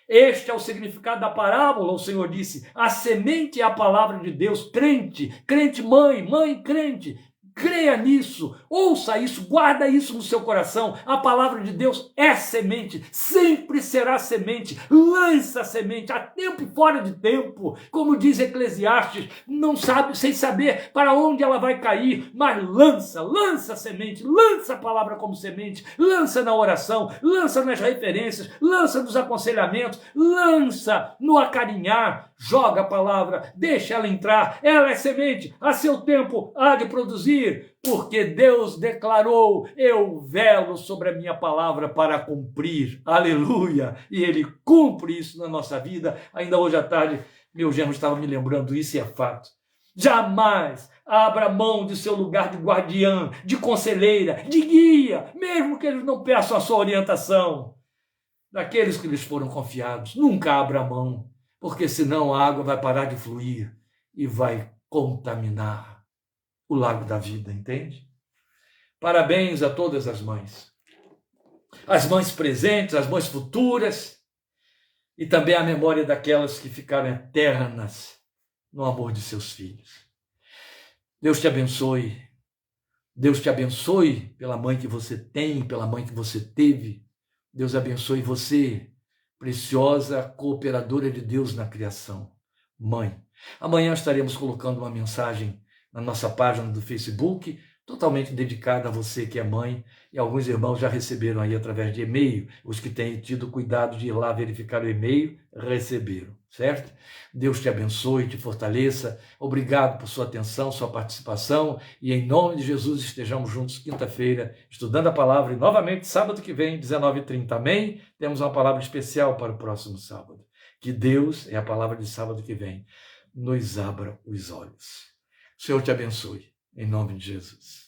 Este é o significado da parábola, o Senhor disse: a semente é a palavra de Deus, crente, crente mãe, mãe crente, Creia nisso, ouça isso, guarda isso no seu coração. A palavra de Deus é semente, sempre será semente. Lança a semente a tempo e fora de tempo. Como diz Eclesiastes, não sabe, sem saber para onde ela vai cair, mas lança a semente, lança a palavra como semente, lança na oração, lança nas referências, lança nos aconselhamentos, lança no acarinhar, joga a palavra, deixa ela entrar, ela é semente, a seu tempo há de produzir, porque Deus declarou, eu velo sobre a minha palavra para cumprir, aleluia, e Ele cumpre isso na nossa vida. Ainda hoje à tarde, meu genro estava me lembrando isso e é fato. Jamais abra mão de seu lugar de guardiã, de conselheira, de guia, mesmo que eles não peçam a sua orientação. Daqueles que lhes foram confiados, nunca abra mão, porque senão a água vai parar de fluir e vai contaminar o lago da vida, entende? Parabéns a todas as mães presentes, as mães futuras, e também a memória daquelas que ficaram eternas no amor de seus filhos. Deus te abençoe. Deus te abençoe pela mãe que você tem, pela mãe que você teve. Deus abençoe você, preciosa cooperadora de Deus na criação. Mãe, amanhã estaremos colocando uma mensagem na nossa página do Facebook, totalmente dedicada a você que é mãe, e alguns irmãos já receberam aí através de e-mail, os que têm tido cuidado de ir lá verificar o e-mail, receberam, certo? Deus te abençoe, te fortaleça, obrigado por sua atenção, sua participação, e em nome de Jesus estejamos juntos quinta-feira, estudando a palavra, e novamente sábado que vem, 19h30, amém? Temos uma palavra especial para o próximo sábado. Que Deus, é a palavra de sábado que vem, nos abra os olhos. O Senhor te abençoe, em nome de Jesus.